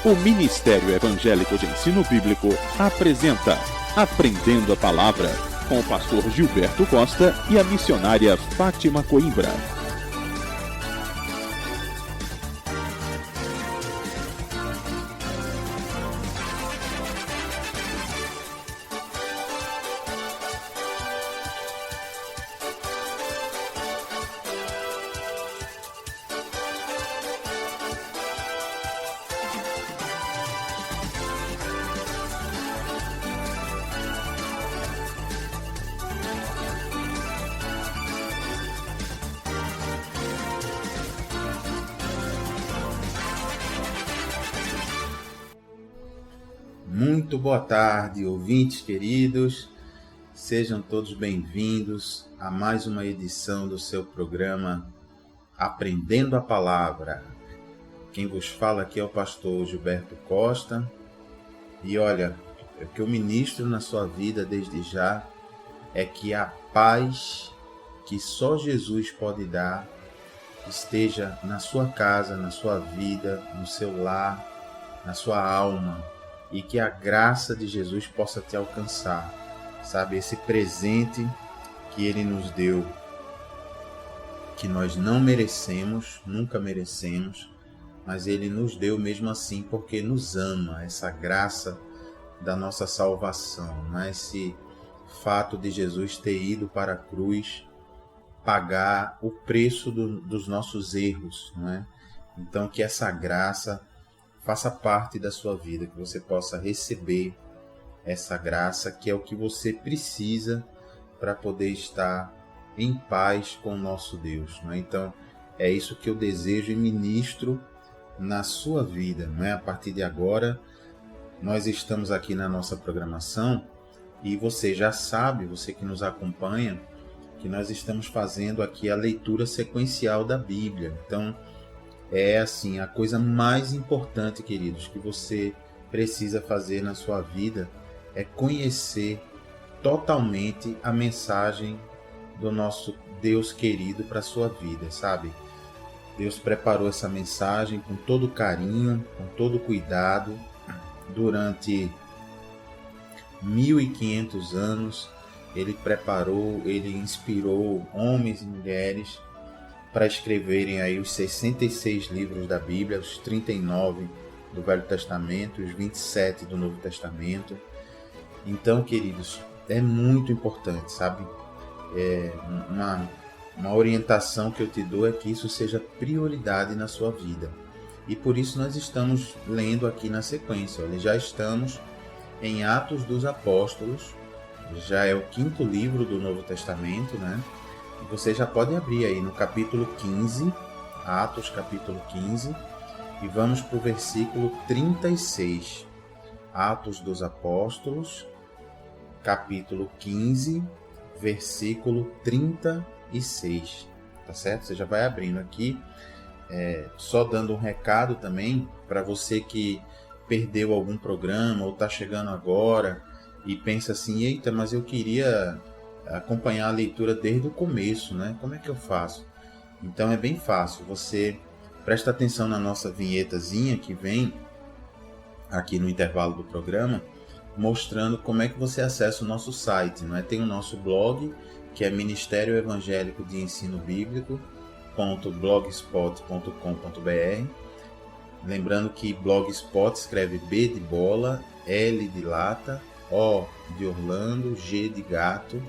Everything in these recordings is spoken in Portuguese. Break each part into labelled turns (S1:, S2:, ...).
S1: O Ministério Evangélico de Ensino Bíblico apresenta Aprendendo a Palavra, com o pastor Gilberto Costa e a missionária Fátima Coimbra.
S2: Muito boa tarde, ouvintes queridos. Sejam todos bem-vindos a mais uma edição do seu programa Aprendendo a Palavra. Quem vos fala aqui é o pastor Gilberto Costa. E olha, o que eu ministro na sua vida desde já é que a paz que só Jesus pode dar esteja na sua casa, na sua vida, no seu lar, na sua alma. E que a graça de Jesus possa te alcançar, sabe? Esse presente que Ele nos deu, que nós não merecemos, nunca merecemos, mas Ele nos deu mesmo assim porque nos ama, essa graça da nossa salvação, né? Esse fato de Jesus ter ido para a cruz pagar o preço dos nossos erros, né? Então que essa graça faça parte da sua vida, que você possa receber essa graça, que é o que você precisa para poder estar em paz com o nosso Deus, não é? Então, é isso que eu desejo e ministro na sua vida, não é? A partir de agora, nós estamos aqui na nossa programação e você já sabe, você que nos acompanha, que nós estamos fazendo aqui a leitura sequencial da Bíblia. Então, é assim, a coisa mais importante, queridos, que você precisa fazer na sua vida é conhecer totalmente a mensagem do nosso Deus querido para a sua vida, sabe? Deus preparou essa mensagem com todo carinho, com todo cuidado, durante 1500 anos. Ele preparou, ele inspirou homens e mulheres para escreverem aí os 66 livros da Bíblia, os 39 do Velho Testamento, os 27 do Novo Testamento. Então, queridos, é muito importante, sabe? Uma orientação que eu te dou é que isso seja prioridade na sua vida. E por isso nós estamos lendo aqui na sequência. Olha, já estamos em Atos dos Apóstolos, já é o 5º livro do Novo Testamento, né? Você já pode abrir aí no capítulo 15, Atos capítulo 15, e vamos para o versículo 36. Atos dos Apóstolos, capítulo 15, versículo 36. Tá certo? Você já vai abrindo aqui. Só dando um recado também para você que perdeu algum programa ou está chegando agora e pensa assim, eita, mas eu queria acompanhar a leitura desde o começo, né? Como é que eu faço? Então é bem fácil, você presta atenção na nossa vinhetazinha que vem aqui no intervalo do programa, mostrando como é que você acessa o nosso site, não é? Tem o nosso blog, que é Ministério Evangélico de Ensino Bíblico.blogspot.com.br. Lembrando que blogspot escreve B de bola, L de lata, O de Orlando, G de gato,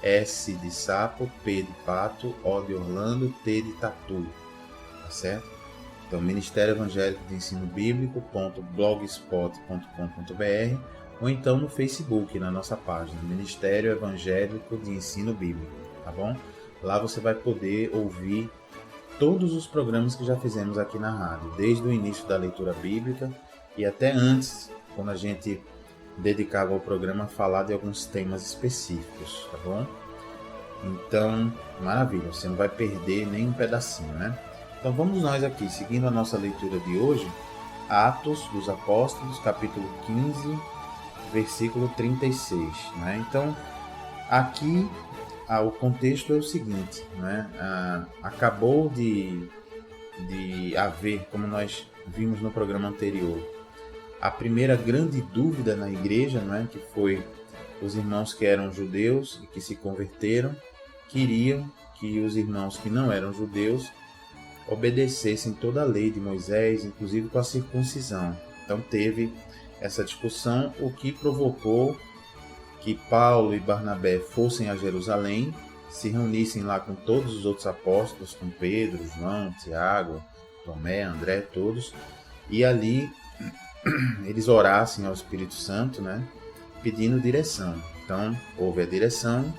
S2: S de sapo, P de pato, O de Orlando, T de tatu, tá certo? Então, Ministério Evangélico de Ensino Bíblico.blogspot.com.br ou então no Facebook, na nossa página, Ministério Evangélico de Ensino Bíblico, tá bom? Lá você vai poder ouvir todos os programas que já fizemos aqui na rádio, desde o início da leitura bíblica e até antes, quando a gente dedicava ao programa a falar de alguns temas específicos, tá bom? Então, maravilha, você não vai perder nem um pedacinho, né? Então vamos nós aqui, seguindo a nossa leitura de hoje, Atos dos Apóstolos, capítulo 15, versículo 36, né? Então, aqui o contexto é o seguinte, né? Acabou de haver, como nós vimos no programa anterior, a primeira grande dúvida na igreja, não é? Que foi os irmãos que eram judeus e que se converteram, queriam que os irmãos que não eram judeus obedecessem toda a lei de Moisés, inclusive com a circuncisão. Então teve essa discussão, o que provocou que Paulo e Barnabé fossem a Jerusalém, se reunissem lá com todos os outros apóstolos, com Pedro, João, Tiago, Tomé, André, todos, e ali eles orassem ao Espírito Santo, né, pedindo direção. Então houve a direção,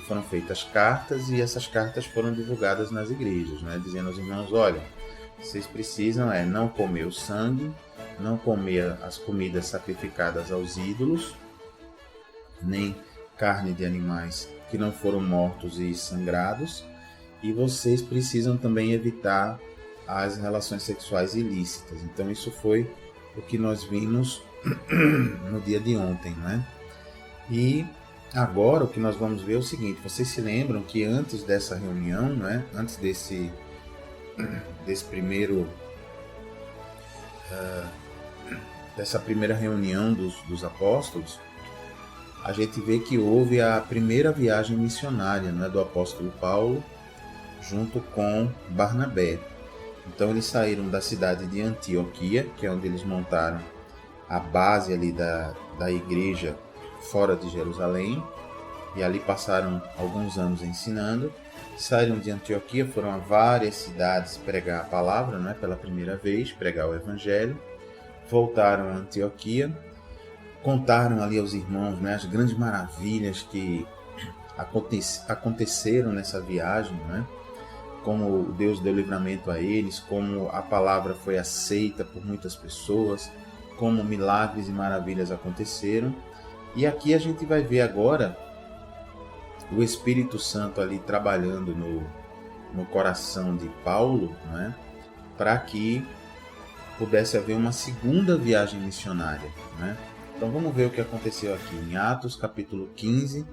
S2: foram feitas cartas, e essas cartas foram divulgadas nas igrejas, né, dizendo aos irmãos: olha, vocês precisam não comer o sangue, não comer as comidas sacrificadas aos ídolos, nem carne de animais que não foram mortos e sangrados, e vocês precisam também evitar as relações sexuais ilícitas. Então isso foi o que nós vimos no dia de ontem, né? E agora o que nós vamos ver é o seguinte: vocês se lembram que antes dessa reunião, né, antes desse primeiro dessa primeira reunião dos apóstolos, a gente vê que houve a primeira viagem missionária, né, do apóstolo Paulo junto com Barnabé. Então eles saíram da cidade de Antioquia, que é onde eles montaram a base ali da igreja fora de Jerusalém, e ali passaram alguns anos ensinando. Saíram de Antioquia, foram a várias cidades pregar a palavra, né, pela primeira vez, pregar o evangelho. Voltaram a Antioquia, contaram ali aos irmãos, né, as grandes maravilhas que aconteceram nessa viagem, né, como Deus deu livramento a eles, como a palavra foi aceita por muitas pessoas, como milagres e maravilhas aconteceram. E aqui a gente vai ver agora o Espírito Santo ali trabalhando no coração de Paulo, né, para que pudesse haver uma segunda viagem missionária, né? Então vamos ver o que aconteceu aqui em Atos capítulo 15,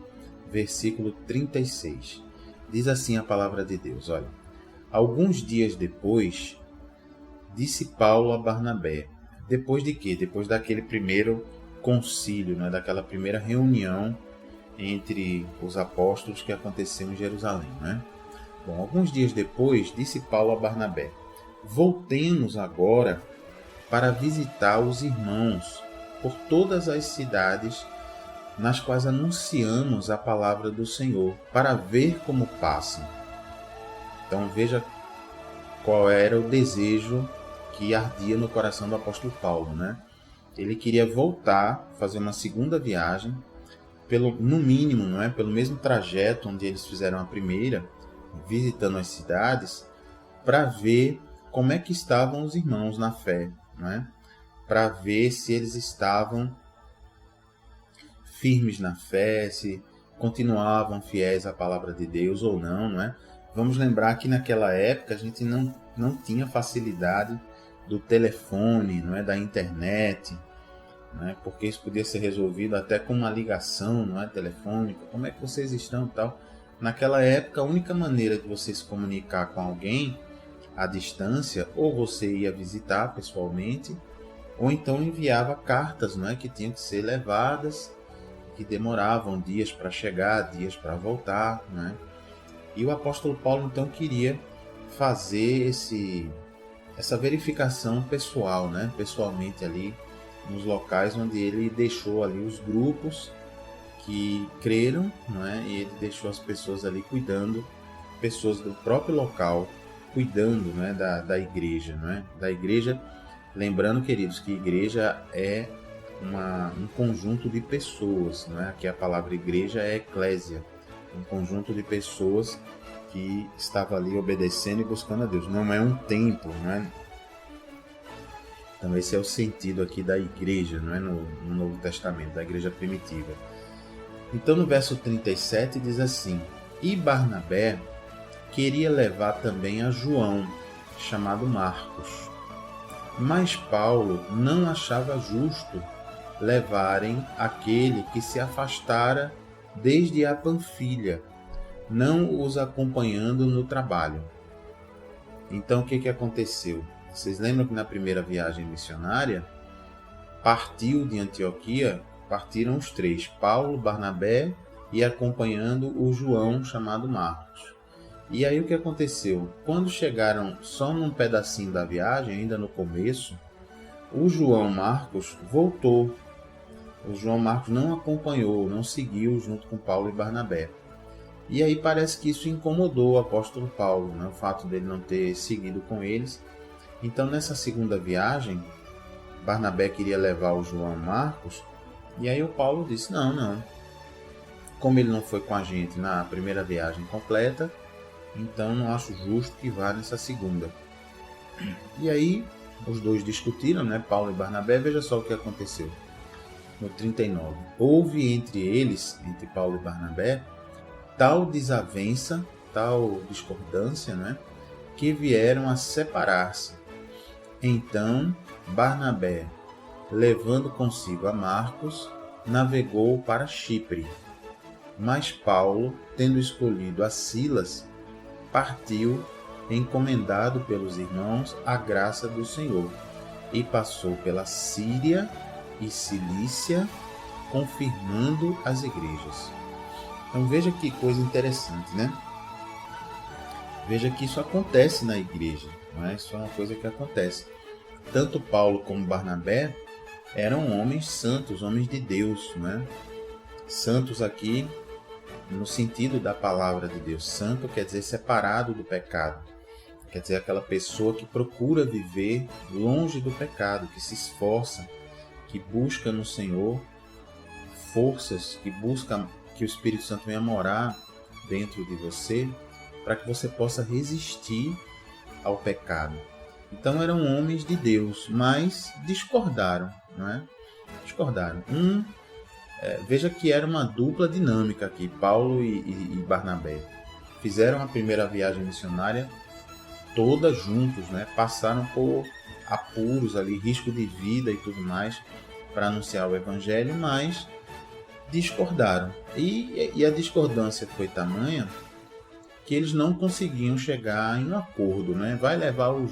S2: versículo 36. Diz assim a palavra de Deus: olha, alguns dias depois, disse Paulo a Barnabé, depois de quê? Depois daquele primeiro concílio, né? Daquela primeira reunião entre os apóstolos que aconteceu em Jerusalém, né? Bom, alguns dias depois, disse Paulo a Barnabé: voltemos agora para visitar os irmãos por todas as cidades nas quais anunciamos a palavra do Senhor, para ver como passam. Então veja qual era o desejo que ardia no coração do apóstolo Paulo, né? Ele queria voltar, fazer uma segunda viagem, no mínimo, não é? Pelo mesmo trajeto onde eles fizeram a primeira, visitando as cidades, para ver como é que estavam os irmãos na fé, não é? Para ver se eles estavam firmes na fé, se continuavam fiéis à palavra de Deus ou não, não é? Vamos lembrar que naquela época a gente não tinha facilidade do telefone, não é? Da internet, não é? Porque isso podia ser resolvido até com uma ligação, não é? Telefônica. Como é que vocês estão, tal? Naquela época, a única maneira de você se comunicar com alguém à distância, ou você ia visitar pessoalmente, ou então enviava cartas, não é? Que tinham que ser levadas, que demoravam dias para chegar, dias para voltar, não é? E o apóstolo Paulo então queria fazer essa verificação pessoal, né? Pessoalmente ali nos locais onde ele deixou ali os grupos que creram, não é? E ele deixou as pessoas ali cuidando, pessoas do próprio local cuidando, não é? da igreja, não é? Da igreja, lembrando, queridos, que igreja é um conjunto de pessoas, não é? Aqui a palavra igreja é eclésia, um conjunto de pessoas que estava ali obedecendo e buscando a Deus. Não é um templo, não é? Então esse é o sentido aqui da igreja, não é? No Novo Testamento, da igreja primitiva. Então no verso 37 diz assim: e Barnabé queria levar também a João, chamado Marcos, mas Paulo não achava justo levarem aquele que se afastara desde a Panfilha, não os acompanhando no trabalho. Então o que aconteceu? Vocês lembram que na primeira viagem missionária partiu de Antioquia, partiram os três, Paulo, Barnabé e acompanhando o João chamado Marcos. E aí o que aconteceu? Quando chegaram só num pedacinho da viagem, ainda no começo, o João Marcos voltou. O João Marcos não acompanhou, não seguiu junto com Paulo e Barnabé. E aí parece que isso incomodou o apóstolo Paulo, né? O fato dele não ter seguido com eles. Então nessa segunda viagem, Barnabé queria levar o João Marcos, e aí o Paulo disse, não. Como ele não foi com a gente na primeira viagem completa, então não acho justo que vá nessa segunda. E aí os dois discutiram, né? Paulo e Barnabé, veja só o que aconteceu. No 39, houve entre eles, entre Paulo e Barnabé, tal desavença, tal discordância, né? Que vieram a separar-se. Então Barnabé, levando consigo a Marcos, navegou para Chipre. Mas Paulo, tendo escolhido a Silas, partiu, encomendado pelos irmãos à graça do Senhor, e passou pela Síria e Cilícia, confirmando as igrejas. Então veja que coisa interessante, né? Veja que isso acontece na igreja, não é? Isso é uma coisa que acontece. Tanto Paulo como Barnabé eram homens santos, homens de Deus, não é? Santos aqui no sentido da palavra de Deus. Santo quer dizer separado do pecado. Quer dizer aquela pessoa que procura viver longe do pecado, que se esforça, que busca no Senhor forças, que busca que o Espírito Santo venha morar dentro de você, para que você possa resistir ao pecado. Então eram homens de Deus, mas discordaram, não é? Discordaram. Veja que era uma dupla dinâmica aqui, Paulo e Barnabé. Fizeram a primeira viagem missionária todas juntos, né? Passaram por apuros ali, risco de vida e tudo mais, para anunciar o Evangelho, mas discordaram. E a discordância foi tamanha que eles não conseguiam chegar em um acordo, né? Vai levar o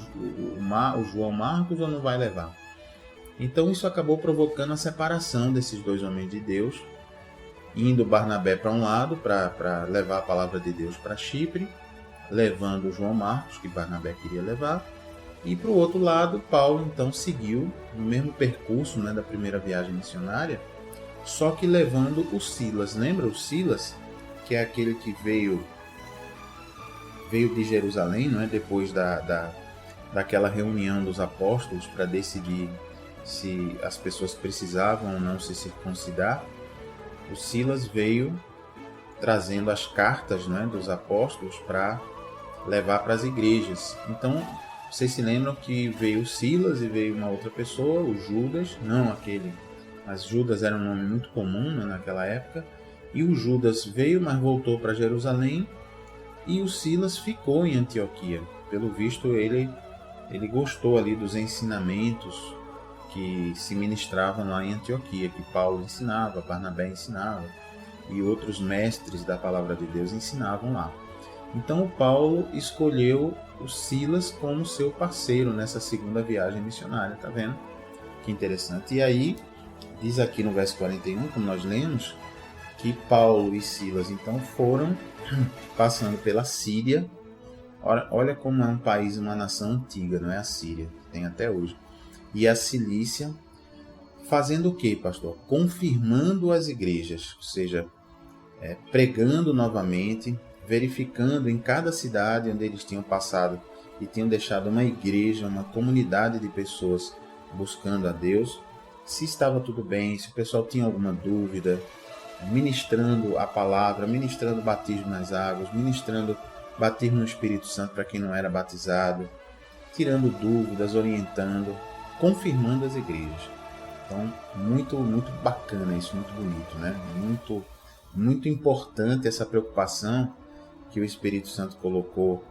S2: João Marcos ou não vai levar? Então isso acabou provocando a separação desses dois homens de Deus, indo Barnabé para um lado para levar a palavra de Deus para Chipre, levando o João Marcos, que Barnabé queria levar, e para o outro lado Paulo então seguiu no mesmo percurso, né, da primeira viagem missionária, só que levando o Silas. Lembra o Silas, que é aquele que veio de Jerusalém, não é? Depois daquela reunião dos apóstolos para decidir se as pessoas precisavam ou não se circuncidar. O Silas veio trazendo as cartas, né, dos apóstolos para levar para as igrejas. Então, vocês se lembram que veio o Silas e veio uma outra pessoa, o Judas, não aquele, mas Judas era um nome muito comum, né, naquela época, e o Judas veio, mas voltou para Jerusalém, e o Silas ficou em Antioquia. Pelo visto, ele gostou ali dos ensinamentos que se ministravam lá em Antioquia, que Paulo ensinava, Barnabé ensinava, e outros mestres da palavra de Deus ensinavam lá. Então o Paulo escolheu o Silas como seu parceiro nessa segunda viagem missionária, tá vendo? Que interessante. E aí, diz aqui no verso 41, como nós lemos, que Paulo e Silas então foram passando pela Síria. Olha como é um país, uma nação antiga, não é? A Síria, tem até hoje. E a Cilícia, fazendo o que, pastor? Confirmando as igrejas, ou seja, pregando novamente, verificando em cada cidade onde eles tinham passado e tinham deixado uma igreja, uma comunidade de pessoas buscando a Deus, se estava tudo bem, se o pessoal tinha alguma dúvida, ministrando a palavra, ministrando o batismo nas águas, ministrando batismo no Espírito Santo para quem não era batizado, tirando dúvidas, orientando, confirmando as igrejas. Então, muito, muito bacana isso, muito bonito, né? Muito, muito importante essa preocupação que o Espírito Santo colocou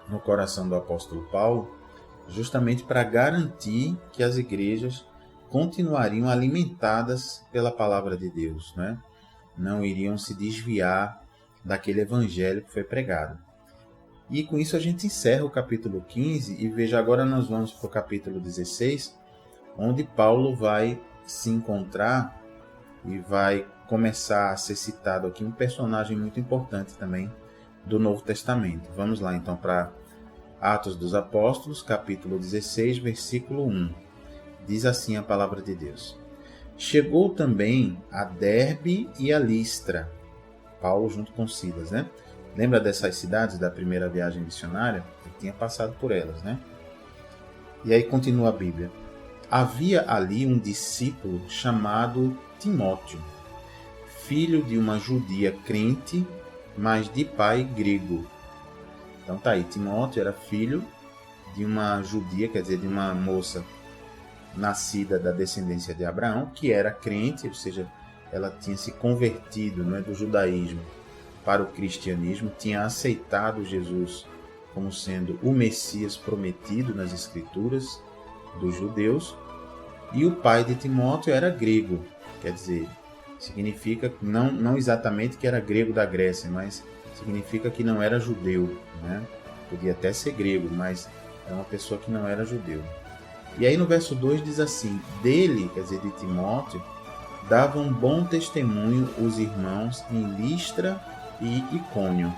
S2: no coração do apóstolo Paulo, justamente para garantir que as igrejas continuariam alimentadas pela palavra de Deus, né? Não iriam se desviar daquele evangelho que foi pregado. E com isso a gente encerra o capítulo 15 e veja, agora nós vamos para o capítulo 16, onde Paulo vai se encontrar e vai começar a ser citado aqui um personagem muito importante também do Novo Testamento. Vamos lá então para Atos dos Apóstolos, capítulo 16, versículo 1. Diz assim a palavra de Deus: Chegou também a Derbe e a Listra, Paulo junto com Silas, né? Lembra dessas cidades da primeira viagem missionária? Ele tinha passado por elas, né? E aí continua a Bíblia. Havia ali um discípulo chamado Timóteo, filho de uma judia crente, mas de pai grego. Então tá aí, Timóteo era filho de uma judia, quer dizer, de uma moça nascida da descendência de Abraão, que era crente, ou seja, ela tinha se convertido, não é, do judaísmo para o cristianismo, tinha aceitado Jesus como sendo o Messias prometido nas Escrituras dos judeus, e o pai de Timóteo era grego, quer dizer, significa não exatamente que era grego da Grécia, mas significa que não era judeu, né? Podia até ser grego, mas era uma pessoa que não era judeu. E aí no verso 2 diz assim: dele, quer dizer, de Timóteo, davam bom testemunho os irmãos em Listra e Icônio.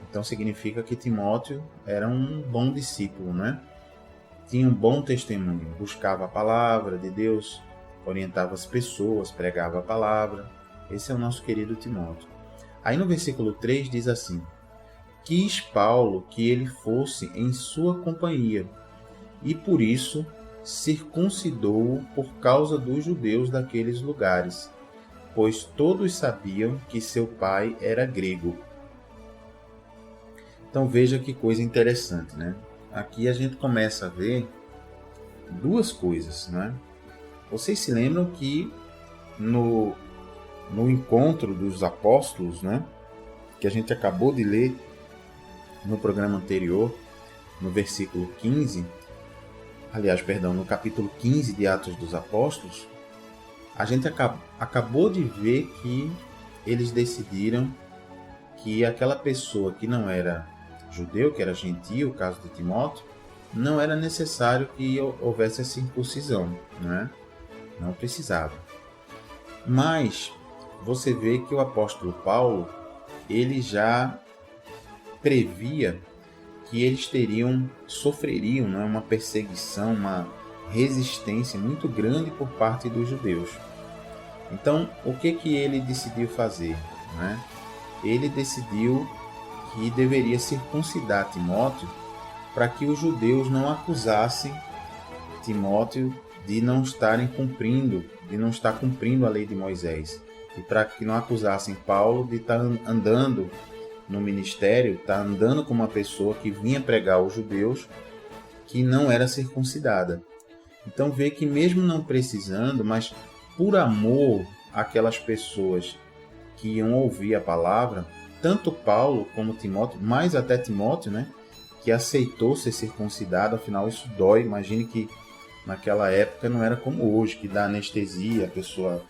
S2: Então significa que Timóteo era um bom discípulo, né? Tinha um bom testemunho, buscava a palavra de Deus, orientava as pessoas, pregava a palavra. Esse é o nosso querido Timóteo. Aí no versículo 3 diz assim: quis Paulo que ele fosse em sua companhia, e por isso circuncidou-o por causa dos judeus daqueles lugares, pois todos sabiam que seu pai era grego. Então veja que coisa interessante, né? Aqui a gente começa a ver duas coisas, né? Vocês se lembram que no encontro dos apóstolos, né, que a gente acabou de ler no programa anterior, no versículo 15, no capítulo 15 de Atos dos Apóstolos, a gente acabou de ver que eles decidiram que aquela pessoa que não era judeu, que era gentio, o caso de Timóteo, não era necessário que houvesse a circuncisão, né? Não precisava. Mas você vê que o apóstolo Paulo, ele já previa que eles sofreriam, né, uma perseguição, uma resistência muito grande por parte dos judeus. Então, o que ele decidiu fazer, né? Ele decidiu que deveria circuncidar Timóteo para que os judeus não acusassem Timóteo de não estar cumprindo a lei de Moisés, e para que não acusassem Paulo de estar andando no ministério, estar andando como uma pessoa que vinha pregar aos judeus que não era circuncidada. Então vê que mesmo não precisando, mas por amor àquelas pessoas que iam ouvir a palavra, tanto Paulo como Timóteo, mais até Timóteo, né, que aceitou ser circuncidado, afinal isso dói. Imagine que naquela época não era como hoje, que dá anestesia, a pessoa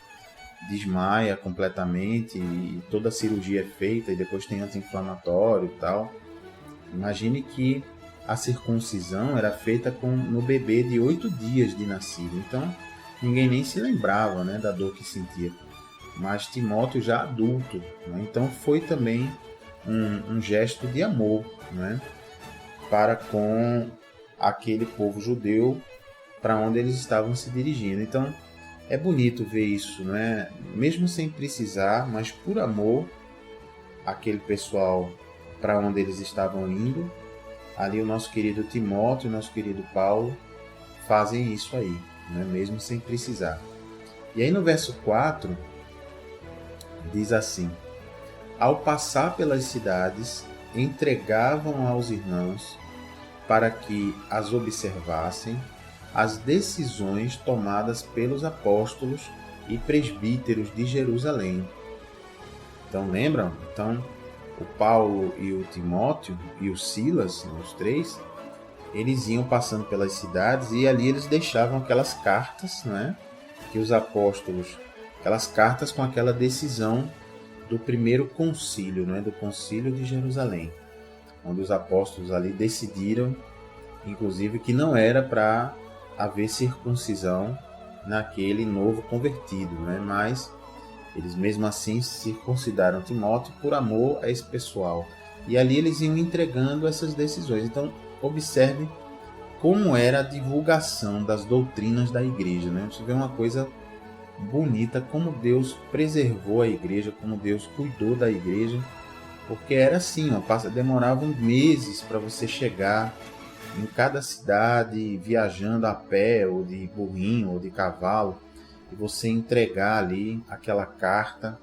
S2: desmaia completamente e toda a cirurgia é feita e depois tem anti-inflamatório e tal. Imagine que a circuncisão era feita no bebê de 8 dias de nascido, então ninguém nem se lembrava, né, da dor que sentia. Mas Timóteo já adulto, né? Então foi também um gesto de amor, né, para com aquele povo judeu para onde eles estavam se dirigindo. Então é bonito ver isso, né? Mesmo sem precisar, mas por amor àquele pessoal para onde eles estavam indo, ali o nosso querido Timóteo e o nosso querido Paulo fazem isso aí, né? Mesmo sem precisar. E aí no verso 4 diz assim: ao passar pelas cidades, entregavam aos irmãos para que as observassem as decisões tomadas pelos apóstolos e presbíteros de Jerusalém. Então lembram? Então o Paulo e o Timóteo e o Silas, os três, eles iam passando pelas cidades e ali eles deixavam aquelas cartas, né, que os apóstolos, aquelas cartas com aquela decisão do primeiro concílio, né, do concílio de Jerusalém, onde os apóstolos ali decidiram, inclusive, que não era para haver circuncisão naquele novo convertido, né? Mas eles mesmo assim circuncidaram Timóteo por amor a esse pessoal. E ali eles iam entregando essas decisões. Então, observe como era a divulgação das doutrinas da igreja, né? Você vê uma coisa bonita, como Deus preservou a igreja, como Deus cuidou da igreja, porque era assim, demoravam meses para você chegar em cada cidade, viajando a pé, ou de burrinho, ou de cavalo, e você entregar ali aquela carta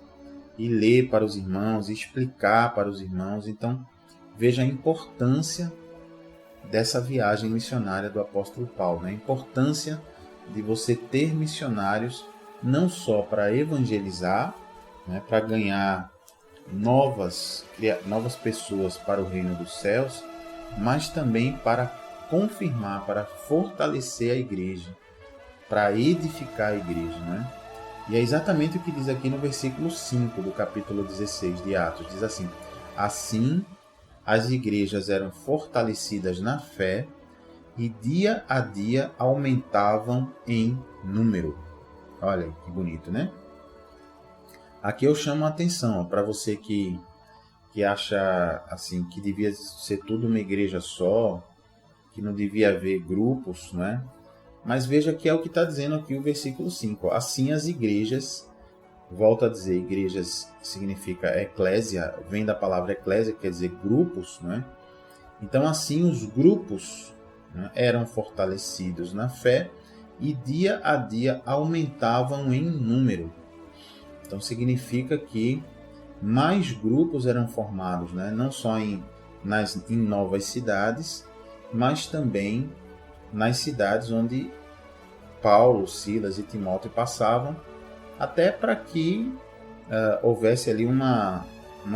S2: e ler para os irmãos, e explicar para os irmãos. Então, veja a importância dessa viagem missionária do apóstolo Paulo, né? A importância de você ter missionários não só para evangelizar, né, para ganhar novas pessoas para o reino dos céus, mas também para confirmar, para fortalecer a igreja, para edificar a igreja, né? E é exatamente o que diz aqui no versículo 5 do capítulo 16 de Atos. Diz assim: assim as igrejas eram fortalecidas na fé e dia a dia aumentavam em número. Olha que bonito, né? Aqui eu chamo a atenção para você que acha assim que devia ser tudo uma igreja só, que não devia haver grupos, né? Mas veja que é o que está dizendo aqui o versículo 5. Assim as igrejas, volto a dizer, igrejas significa eclésia, vem da palavra eclésia, quer dizer grupos, né? Então assim os grupos, né, eram fortalecidos na fé e dia a dia aumentavam em número. Então significa que mais grupos eram formados, né? Não só em novas cidades, mas também nas cidades onde Paulo, Silas e Timóteo passavam, até para que houvesse ali uma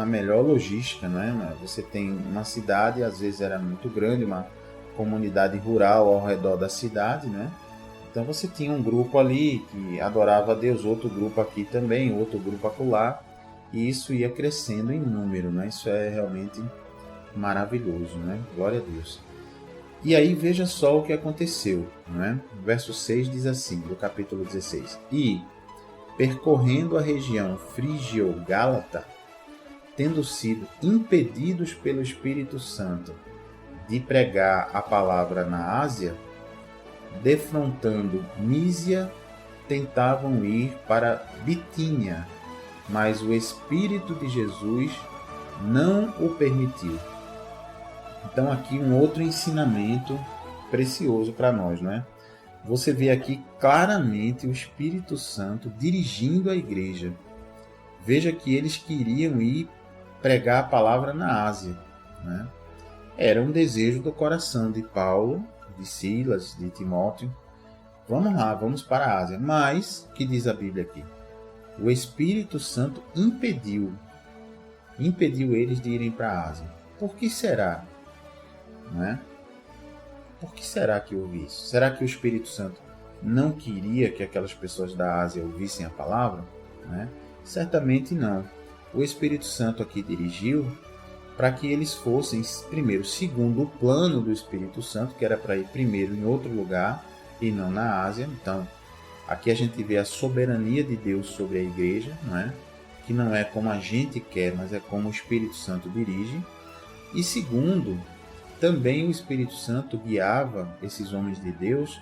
S2: melhor logística, né? Você tem uma cidade, às vezes era muito grande, uma comunidade rural ao redor da cidade, né? Então você tinha um grupo ali que adorava a Deus, outro grupo aqui também, outro grupo acolá, e isso ia crescendo em número, né? Isso é realmente maravilhoso, né? Glória a Deus. E aí veja só o que aconteceu, né? Verso 6 diz assim, do capítulo 16: E, percorrendo a região frígio-gálata, tendo sido impedidos pelo Espírito Santo de pregar a palavra na Ásia, defrontando Mísia, tentavam ir para Bitínia, mas o Espírito de Jesus não o permitiu. Então aqui um outro ensinamento precioso para nós, não é? Você vê aqui claramente o Espírito Santo dirigindo a igreja. Veja que eles queriam ir pregar a palavra na Ásia, né? Era um desejo do coração de Paulo, de Silas, de Timóteo. Vamos lá, vamos para a Ásia. Mas, o que diz a Bíblia aqui? O Espírito Santo impediu eles de irem para a Ásia. Por que será? Né? Por que será que houve isso? Será que o Espírito Santo não queria que aquelas pessoas da Ásia ouvissem a palavra? Né? Certamente não. O Espírito Santo aqui dirigiu para que eles fossem, primeiro, segundo o plano do Espírito Santo, que era para ir primeiro em outro lugar e não na Ásia. Então, aqui a gente vê a soberania de Deus sobre a igreja, não é? Que não é como a gente quer, mas é como o Espírito Santo dirige. E segundo, também o Espírito Santo guiava esses homens de Deus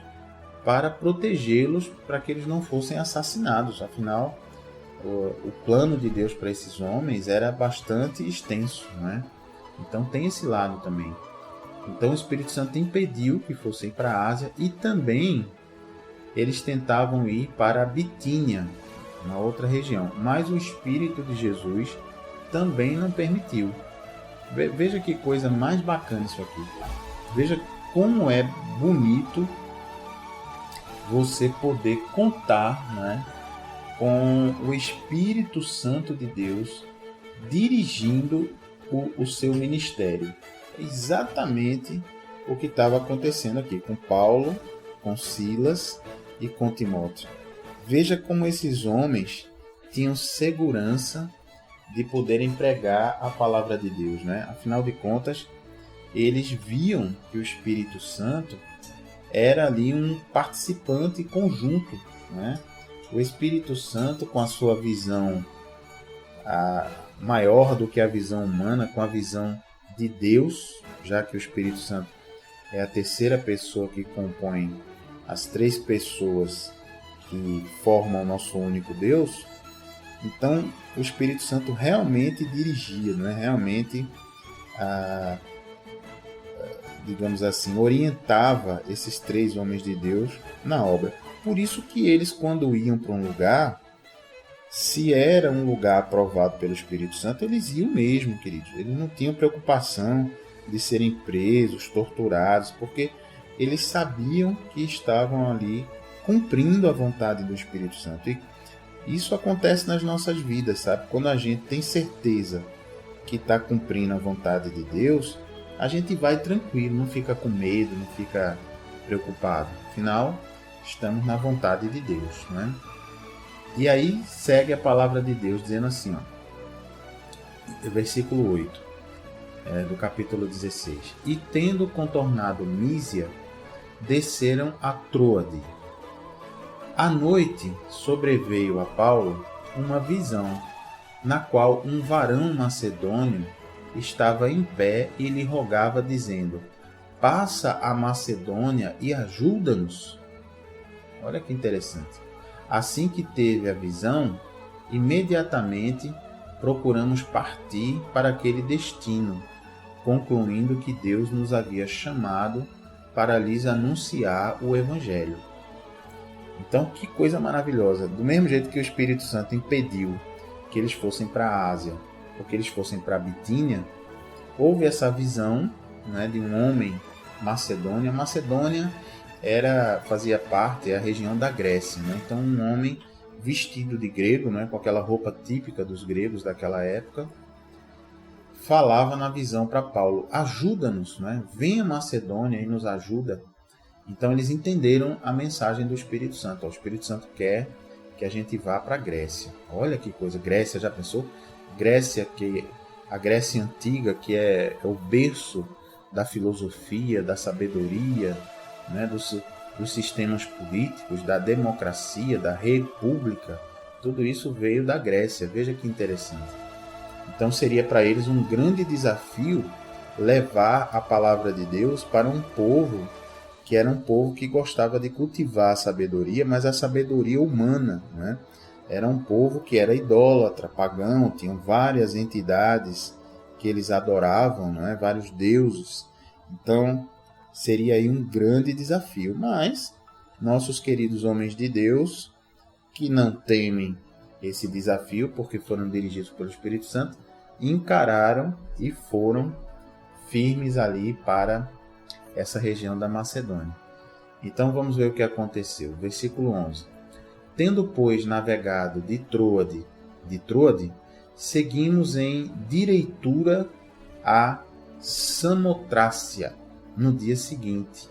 S2: para protegê-los, para que eles não fossem assassinados. Afinal, o plano de Deus para esses homens era bastante extenso, né? Então tem esse lado também. Então o Espírito Santo impediu que fossem para a Ásia e também eles tentavam ir para a Bitínia, uma outra região. Mas o Espírito de Jesus também não permitiu. Veja que coisa mais bacana isso aqui. Veja como é bonito você poder contar, né, com o Espírito Santo de Deus dirigindo o seu ministério. Exatamente o que estava acontecendo aqui com Paulo, com Silas e com Timóteo. Veja como esses homens tinham segurança de poderem pregar a palavra de Deus, né? Afinal de contas, eles viam que o Espírito Santo era ali um participante conjunto, né? O Espírito Santo, com a sua visão maior do que a visão humana, com a visão de Deus, já que o Espírito Santo é a terceira pessoa que compõe as três pessoas que formam o nosso único Deus. Então, o Espírito Santo realmente dirigia, né? Realmente, digamos assim, orientava esses três homens de Deus na obra. Por isso que eles, quando iam para um lugar, se era um lugar aprovado pelo Espírito Santo, eles iam mesmo, queridos. Eles não tinham preocupação de serem presos, torturados, porque eles sabiam que estavam ali cumprindo a vontade do Espírito Santo. E isso acontece nas nossas vidas, sabe? Quando a gente tem certeza que está cumprindo a vontade de Deus, a gente vai tranquilo, não fica com medo, não fica preocupado. Afinal, estamos na vontade de Deus, né? E aí segue a palavra de Deus dizendo assim, ó, versículo 8 do capítulo 16. E tendo contornado Mísia, desceram a Troade. À noite sobreveio a Paulo uma visão, na qual um varão macedônio estava em pé e lhe rogava, dizendo: passa a Macedônia e ajuda-nos. Olha que interessante. Assim que teve a visão, imediatamente procuramos partir para aquele destino, concluindo que Deus nos havia chamado para lhes anunciar o Evangelho. Então, que coisa maravilhosa. Do mesmo jeito que o Espírito Santo impediu que eles fossem para a Ásia, ou que eles fossem para a Bitínia, houve essa visão, né, de um homem macedônio. A Macedônia fazia parte da região da Grécia, né? Então um homem vestido de grego, né, com aquela roupa típica dos gregos daquela época, falava na visão para Paulo: ajuda-nos, né? Venha Macedônia e nos ajuda. Então eles entenderam a mensagem do Espírito Santo. O Espírito Santo quer que a gente vá para a Grécia. Olha que coisa, Grécia, já pensou? Grécia, a Grécia antiga, que é o berço da filosofia, da sabedoria, né, dos sistemas políticos, da democracia, da república, tudo isso veio da Grécia. Veja que interessante. Então seria para eles um grande desafio levar a palavra de Deus para um povo que era um povo que gostava de cultivar a sabedoria, mas a sabedoria humana, né? Era um povo que era idólatra, pagão, tinham várias entidades que eles adoravam, né? Vários deuses. Então seria aí um grande desafio, mas nossos queridos homens de Deus, que não temem esse desafio porque foram dirigidos pelo Espírito Santo, encararam e foram firmes ali para essa região da Macedônia. Então vamos ver o que aconteceu. Versículo 11. Tendo, pois, navegado de Troade, seguimos em direitura a Samotrácia, no dia seguinte,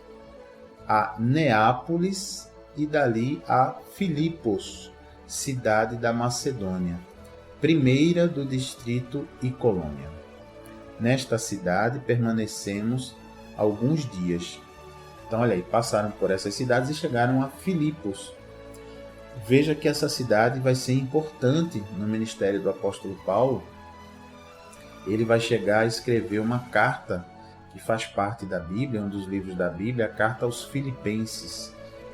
S2: a Neápolis e dali a Filipos, cidade da Macedônia, primeira do distrito e colônia. Nesta cidade permanecemos alguns dias. Então, olha aí, passaram por essas cidades e chegaram a Filipos. Veja que essa cidade vai ser importante no ministério do apóstolo Paulo. Ele vai chegar a escrever uma carta que faz parte da Bíblia, um dos livros da Bíblia, a carta aos Filipenses,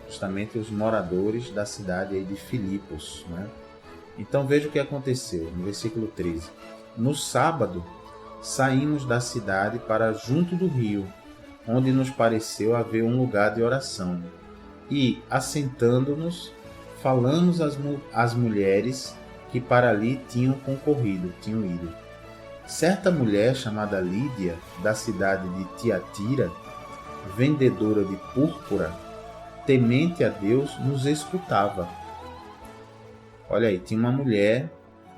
S2: justamente os moradores da cidade aí de Filipos, né? Então veja o que aconteceu no versículo 13. No sábado, saímos da cidade para junto do rio, onde nos pareceu haver um lugar de oração. E, assentando-nos, falamos às mulheres que para ali tinham ido. Certa mulher chamada Lídia, da cidade de Tiatira, vendedora de púrpura, temente a Deus, nos escutava. Olha aí, tinha uma mulher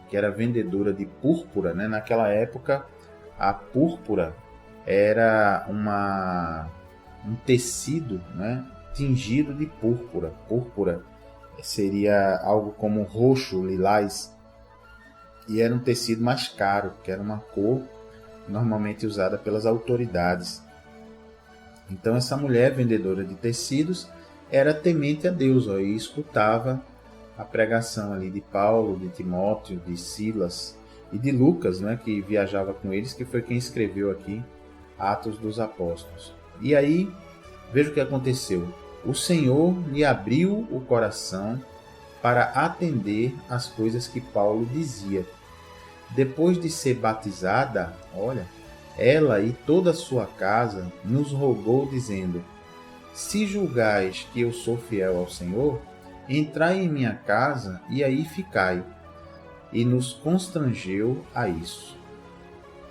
S2: que era vendedora de púrpura, né? Naquela época, a púrpura era um tecido, né, tingido de púrpura. Púrpura seria algo como roxo, lilás, e era um tecido mais caro, que era uma cor normalmente usada pelas autoridades. Então essa mulher vendedora de tecidos era temente a Deus, e escutava a pregação ali de Paulo, de Timóteo, de Silas e de Lucas, né, que viajava com eles, que foi quem escreveu aqui Atos dos Apóstolos. E aí, veja o que aconteceu. O Senhor lhe abriu o coração para atender às coisas que Paulo dizia. Depois de ser batizada, ela e toda a sua casa nos rogou, dizendo: se julgais que eu sou fiel ao Senhor, entrai em minha casa e aí ficai. E nos constrangeu a isso.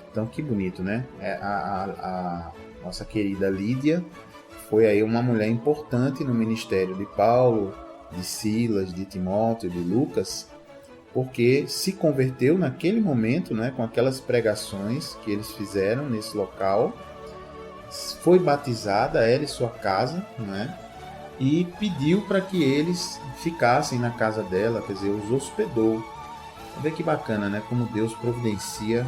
S2: Então, que bonito, né? A nossa querida Lídia foi aí uma mulher importante no ministério de Paulo, de Silas, de Timóteo, de Lucas, porque se converteu naquele momento, né, com aquelas pregações que eles fizeram nesse local, foi batizada, ela e sua casa, né, e pediu para que eles ficassem na casa dela, quer dizer, os hospedou. Vê que bacana, né, como Deus providencia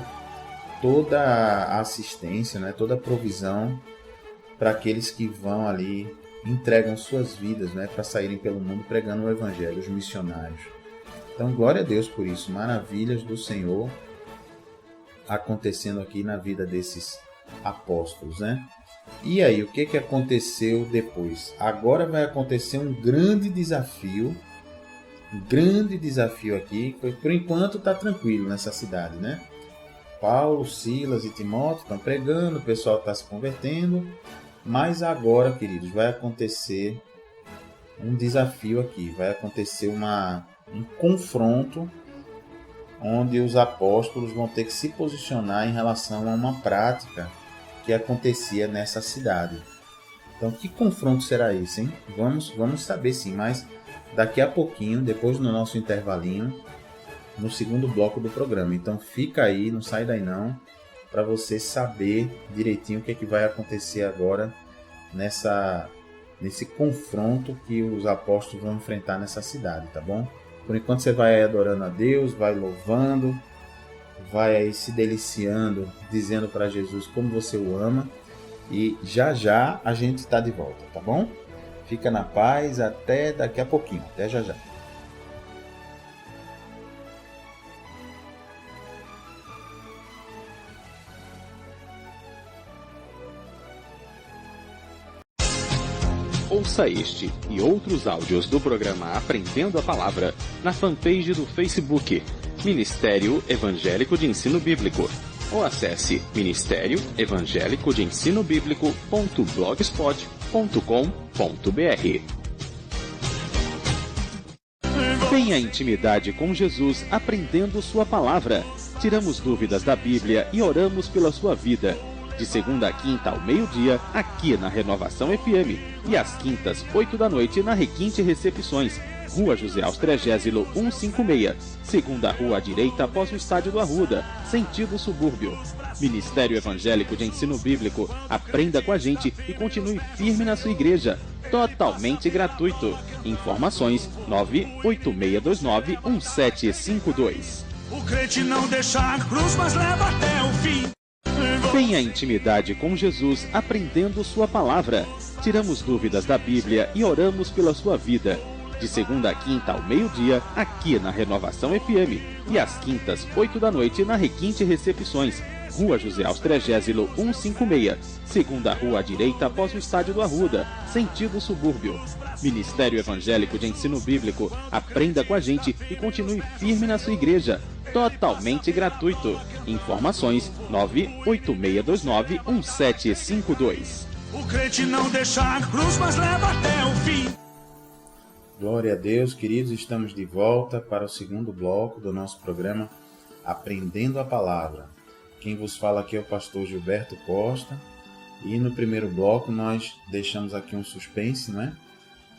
S2: toda a assistência, né, toda a provisão para aqueles que vão ali, entregam suas vidas, né, para saírem pelo mundo pregando o Evangelho, os missionários. Então, glória a Deus por isso, maravilhas do Senhor acontecendo aqui na vida desses apóstolos, né? E aí, o que aconteceu depois? Agora vai acontecer um grande desafio aqui. Por enquanto está tranquilo nessa cidade, né? Paulo, Silas e Timóteo estão pregando, o pessoal está se convertendo, mas agora, queridos, vai acontecer um desafio aqui, vai acontecer um confronto onde os apóstolos vão ter que se posicionar em relação a uma prática que acontecia nessa cidade. Então, que confronto será esse, hein? Vamos saber sim, mas daqui a pouquinho, depois do nosso intervalinho, no segundo bloco do programa. Então, fica aí, não sai daí não, para você saber direitinho o que vai acontecer agora nesse confronto que os apóstolos vão enfrentar nessa cidade, tá bom? Por enquanto você vai adorando a Deus, vai louvando, vai aí se deliciando, dizendo para Jesus como você o ama, e já já a gente está de volta, tá bom? Fica na paz, até daqui a pouquinho, até já já.
S1: Ouça este e outros áudios do programa Aprendendo a Palavra na fanpage do Facebook Ministério Evangélico de Ensino Bíblico, ou acesse Ministério Evangélico de Ensino Bíblico.blogspot.com.br. Tenha intimidade com Jesus aprendendo sua palavra. Tiramos dúvidas da Bíblia e oramos pela sua vida. De segunda a quinta ao meio-dia, aqui na Renovação FM. E às quintas, 8 da noite, na Requinte Recepções, Rua José Austrégésilo 156, segunda rua à direita após o Estádio do Arruda, sentido subúrbio. Ministério Evangélico de Ensino Bíblico. Aprenda com a gente e continue firme na sua igreja. Totalmente gratuito. Informações 986291752.
S3: O crente não deixa a cruz, mas leva até o fim.
S1: Tenha intimidade com Jesus aprendendo sua palavra. Tiramos dúvidas da Bíblia e oramos pela sua vida. De segunda a quinta ao meio-dia, aqui na Renovação FM. E às quintas, 8 da noite, na Requinte Recepções, Rua José Austrégésilo 156, segunda rua à direita após o Estádio do Arruda, sentido subúrbio. Ministério Evangélico de Ensino Bíblico. Aprenda com a gente e continue firme na sua igreja. Totalmente gratuito. Informações 986291752.
S3: O crente não deixa a cruz, mas leva até o fim.
S2: Glória a Deus, queridos, estamos de volta para o segundo bloco do nosso programa Aprendendo a Palavra. Quem vos fala aqui é o pastor Gilberto Costa, e no primeiro bloco nós deixamos aqui um suspense, né?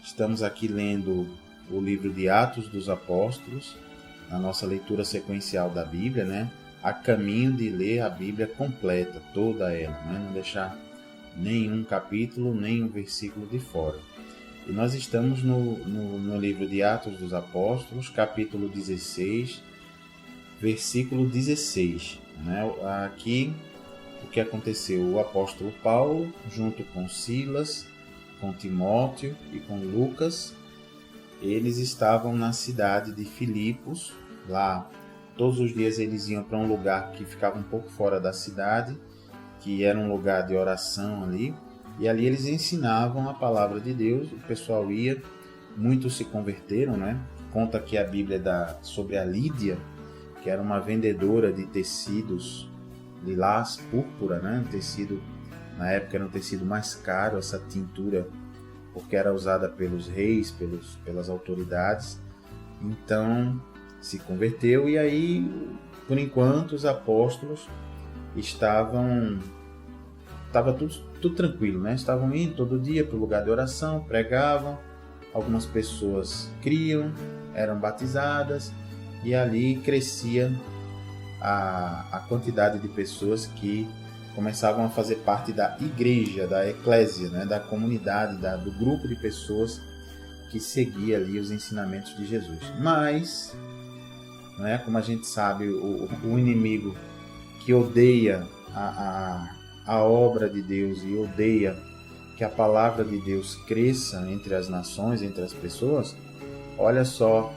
S2: Estamos aqui lendo o livro de Atos dos Apóstolos, na nossa leitura sequencial da Bíblia, né? A caminho de ler a Bíblia completa, toda ela, né? Não deixar nenhum capítulo, nenhum versículo de fora. E nós estamos no livro de Atos dos Apóstolos, capítulo 16, versículo 16. Né? Aqui o que aconteceu? O apóstolo Paulo, junto com Silas, com Timóteo e com Lucas, eles estavam na cidade de Filipos. Lá, todos os dias eles iam para um lugar que ficava um pouco fora da cidade, que era um lugar de oração ali, e ali eles ensinavam a palavra de Deus. O pessoal ia, muitos se converteram, né? Conta aqui a Bíblia sobre a Lídia, que era uma vendedora de tecidos lilás, púrpura, né? Tecido, na época era um tecido mais caro, essa tintura, porque era usada pelos reis, pelas autoridades. Então se converteu, e aí, por enquanto, os apóstolos estava tudo tranquilo, né? Estavam indo todo dia para o lugar de oração, pregavam, algumas pessoas criam, eram batizadas, e ali crescia a quantidade de pessoas que começavam a fazer parte da igreja, da eclésia, né? Da comunidade, do grupo de pessoas que seguia ali os ensinamentos de Jesus. Mas, né, como a gente sabe, o inimigo que odeia a obra de Deus e odeia que a palavra de Deus cresça entre as nações, entre as pessoas, olha só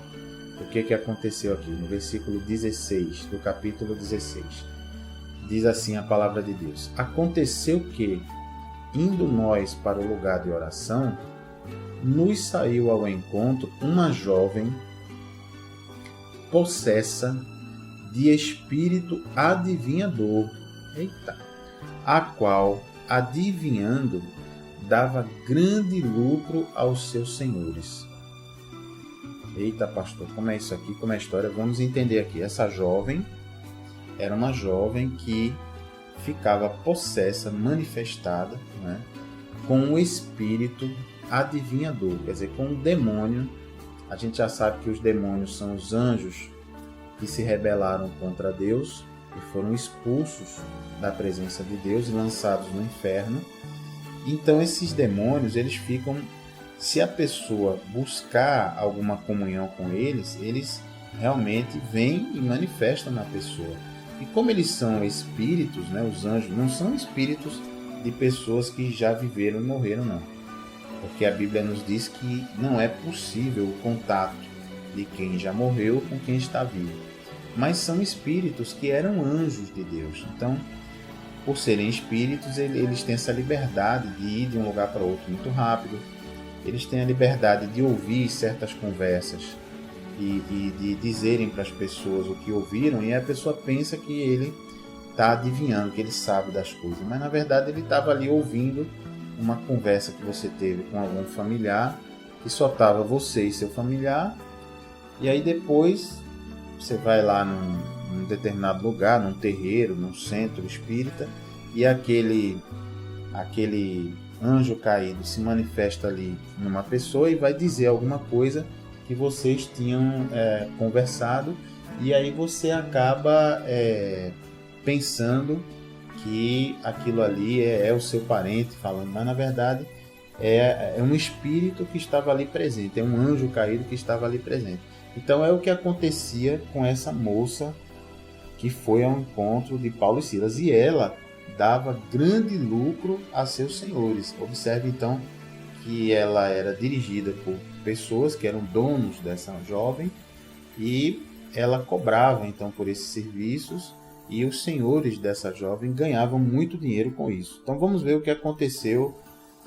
S2: o que aconteceu aqui no versículo 16 do capítulo 16. Diz assim a palavra de Deus: aconteceu que, indo nós para o lugar de oração, nos saiu ao encontro uma jovem possessa de espírito adivinhador, a qual, adivinhando, dava grande lucro aos seus senhores. Eita, pastor, como é isso aqui? Como é a história? Vamos entender aqui. Essa jovem era uma jovem que ficava possessa, manifestada, né, com um espírito adivinhador, quer dizer, com um demônio. A gente já sabe que os demônios são os anjos que se rebelaram contra Deus e foram expulsos da presença de Deus e lançados no inferno. Então esses demônios, eles ficam, se a pessoa buscar alguma comunhão com eles, eles realmente vêm e manifestam na pessoa. E como eles são espíritos, né, os anjos não são espíritos de pessoas que já viveram e morreram, não. Porque a Bíblia nos diz que não é possível o contato de quem já morreu com quem está vivo. Mas são espíritos que eram anjos de Deus. Então, por serem espíritos, eles têm essa liberdade de ir de um lugar para outro muito rápido. Eles têm a liberdade de ouvir certas conversas e de dizerem para as pessoas o que ouviram, e a pessoa pensa que ele está adivinhando, que ele sabe das coisas. Mas, na verdade, ele estava ali ouvindo uma conversa que você teve com algum familiar, que só estava você e seu familiar, e aí depois você vai lá num determinado lugar, num terreiro, num centro espírita, e aquele anjo caído se manifesta ali numa pessoa e vai dizer alguma coisa que vocês tinham conversado, e aí você acaba pensando que aquilo ali é o seu parente falando, mas na verdade é um espírito que estava ali presente, é um anjo caído que estava ali presente. Então é o que acontecia com essa moça que foi ao encontro de Paulo e Silas, e ela dava grande lucro a seus senhores. Observe então que ela era dirigida por pessoas que eram donos dessa jovem, e ela cobrava então por esses serviços, e os senhores dessa jovem ganhavam muito dinheiro com isso. Então vamos ver o que aconteceu.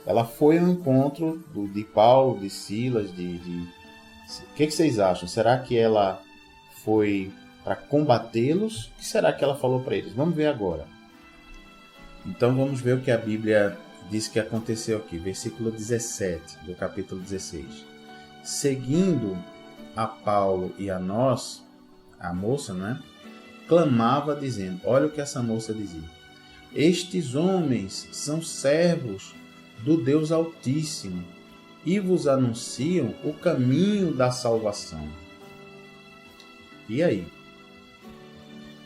S2: Ela foi ao encontro de Paulo, de Silas, O que vocês acham? Será que ela foi para combatê-los? O que será que ela falou para eles? Vamos ver agora. Então vamos ver o que a Bíblia diz que aconteceu aqui. Versículo 17 do capítulo 16. Seguindo a Paulo e a nós, a moça, né, clamava dizendo, olha o que essa moça dizia: estes homens são servos do Deus Altíssimo e vos anunciam o caminho da salvação. E aí?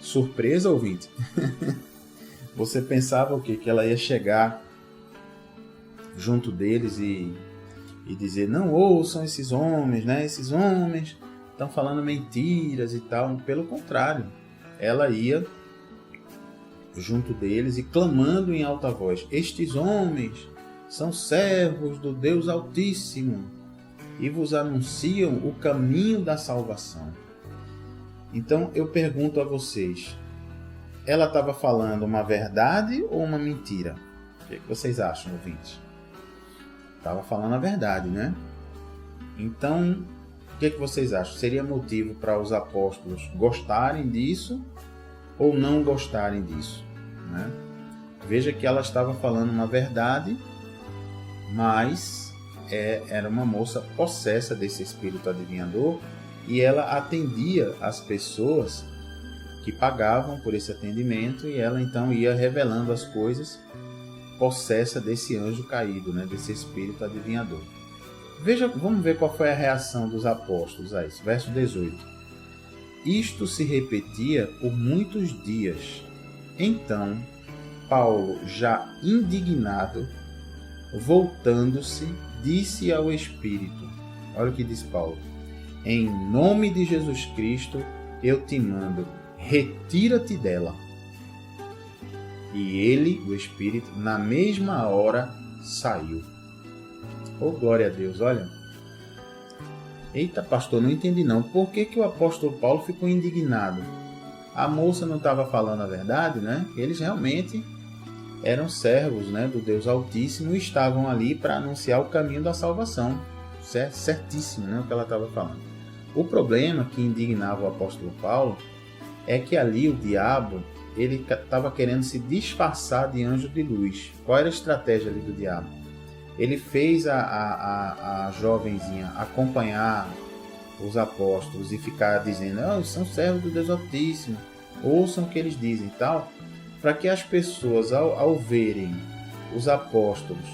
S2: Surpresa, ouvinte? Você pensava o quê? Que ela ia chegar junto deles e dizer, não ouçam esses homens, né? Esses homens estão falando mentiras e tal. Pelo contrário, ela ia junto deles e clamando em alta voz: estes homens são servos do Deus Altíssimo e vos anunciam o caminho da salvação. Então eu pergunto a vocês, ela estava falando uma verdade ou uma mentira? O que vocês acham, ouvintes? Estava falando a verdade, né? Então, o que vocês acham? Seria motivo para os apóstolos gostarem disso ou não gostarem disso, né? Veja que ela estava falando uma verdade, mas era uma moça possessa desse espírito adivinhador e ela atendia as pessoas que pagavam por esse atendimento e ela então ia revelando as coisas possessa desse anjo caído, né? Desse espírito adivinhador. Veja, vamos ver qual foi a reação dos apóstolos a isso. Verso 18. Isto se repetia por muitos dias. Então, Paulo, já indignado, voltando-se, disse ao Espírito, olha o que diz Paulo: em nome de Jesus Cristo, eu te mando, retira-te dela. E ele, o Espírito, na mesma hora saiu. Oh, glória a Deus, olha. Eita, pastor, não entendi não. Por que o apóstolo Paulo ficou indignado? A moça não estava falando a verdade, né? Eles realmente eram servos, né, do Deus Altíssimo e estavam ali para anunciar o caminho da salvação. Certíssimo, né, o que ela estava falando. O problema que indignava o apóstolo Paulo é que ali o diabo, ele estava querendo se disfarçar de anjo de luz. Qual era a estratégia ali do diabo? Ele fez a jovenzinha acompanhar os apóstolos e ficar dizendo: oh, são servos do Deus Altíssimo, ouçam o que eles dizem e tal, para que as pessoas, ao verem os apóstolos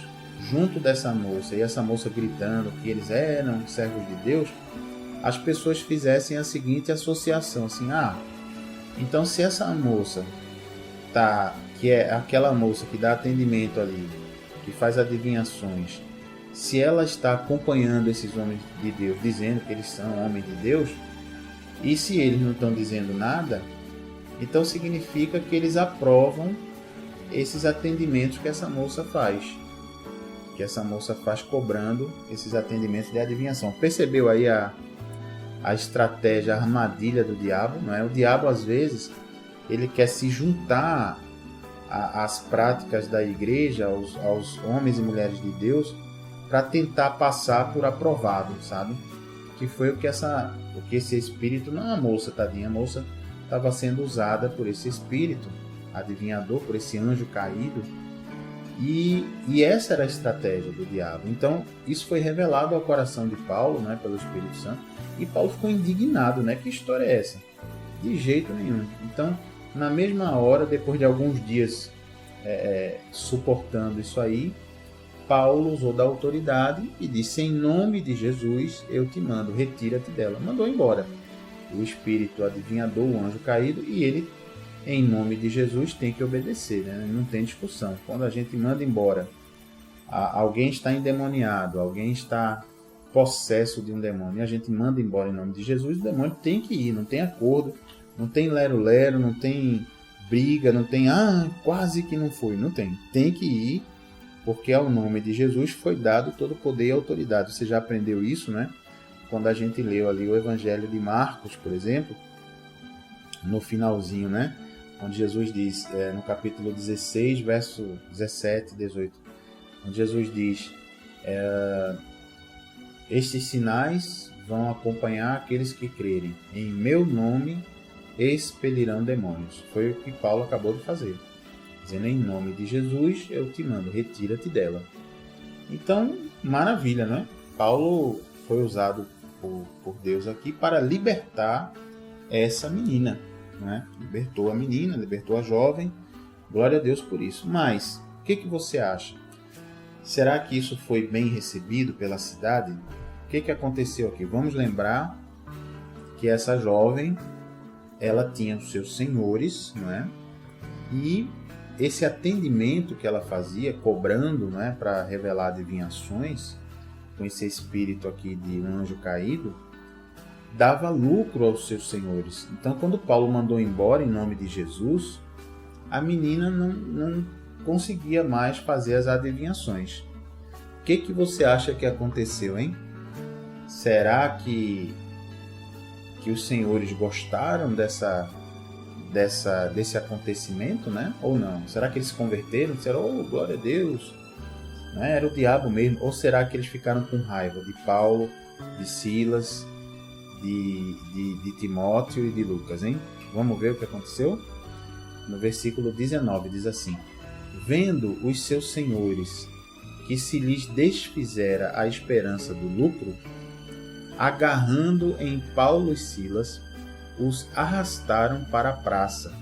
S2: junto dessa moça e essa moça gritando que eles eram servos de Deus, as pessoas fizessem a seguinte associação, assim: então se essa moça que é aquela moça que dá atendimento ali, que faz adivinhações, se ela está acompanhando esses homens de Deus, dizendo que eles são homens de Deus, e se eles não estão dizendo nada, então significa que eles aprovam esses atendimentos que essa moça faz. Que essa moça faz cobrando esses atendimentos de adivinhação. Percebeu aí a estratégia, a armadilha do diabo? Não é? O diabo, às vezes, ele quer se juntar às práticas da igreja, aos homens e mulheres de Deus, para tentar passar por aprovado, sabe? Que foi o que esse espírito, não a moça, tadinha, a moça estava sendo usada por esse espírito adivinhador, por esse anjo caído, e essa era a estratégia do diabo. Então isso foi revelado ao coração de Paulo, né, pelo Espírito Santo, e Paulo ficou indignado, né? Que história é essa? De jeito nenhum. Então, na mesma hora, depois de alguns dias suportando isso aí, Paulo usou da autoridade e disse: em nome de Jesus eu te mando, retira-te dela. Mandou embora o espírito adivinhador, o anjo caído, e ele, em nome de Jesus, tem que obedecer, né? Não tem discussão. Quando a gente manda embora, alguém está endemoniado, alguém está possesso de um demônio, e a gente manda embora em nome de Jesus, o demônio tem que ir, não tem acordo, não tem lero-lero, não tem briga, não tem quase que não foi, não tem. Tem que ir, porque ao nome de Jesus foi dado todo o poder e autoridade. Você já aprendeu isso, né? Quando a gente leu ali o Evangelho de Marcos, por exemplo, no finalzinho, né? Onde Jesus diz, no capítulo 16, verso 17 e 18, onde Jesus diz: estes sinais vão acompanhar aqueles que crerem. Em meu nome expelirão demônios. Foi o que Paulo acabou de fazer. Dizendo: em nome de Jesus eu te mando, retira-te dela. Então, maravilha, né? Paulo foi usado por Deus aqui para libertar essa menina, né? Libertou a menina, libertou a jovem. Glória a Deus por isso. Mas, o que você acha? Será que isso foi bem recebido pela cidade? O que aconteceu aqui? Vamos lembrar que essa jovem, ela tinha os seus senhores, não é? E esse atendimento que ela fazia, cobrando, não é, para revelar adivinhações, com esse espírito aqui de um anjo caído, dava lucro aos seus senhores. Então, quando Paulo mandou embora em nome de Jesus, a menina não conseguia mais fazer as adivinhações. O que você acha que aconteceu, hein? Será que os senhores gostaram desse acontecimento, né? Ou não? Será que eles se converteram? Disseram, oh, glória a Deus, né? Era o diabo mesmo? Ou será que eles ficaram com raiva de Paulo, de Silas, de Timóteo e de Lucas, hein? Vamos ver o que aconteceu? No versículo 19 diz assim: vendo os seus senhores que se lhes desfizera a esperança do lucro, agarrando em Paulo e Silas, os arrastaram para a praça,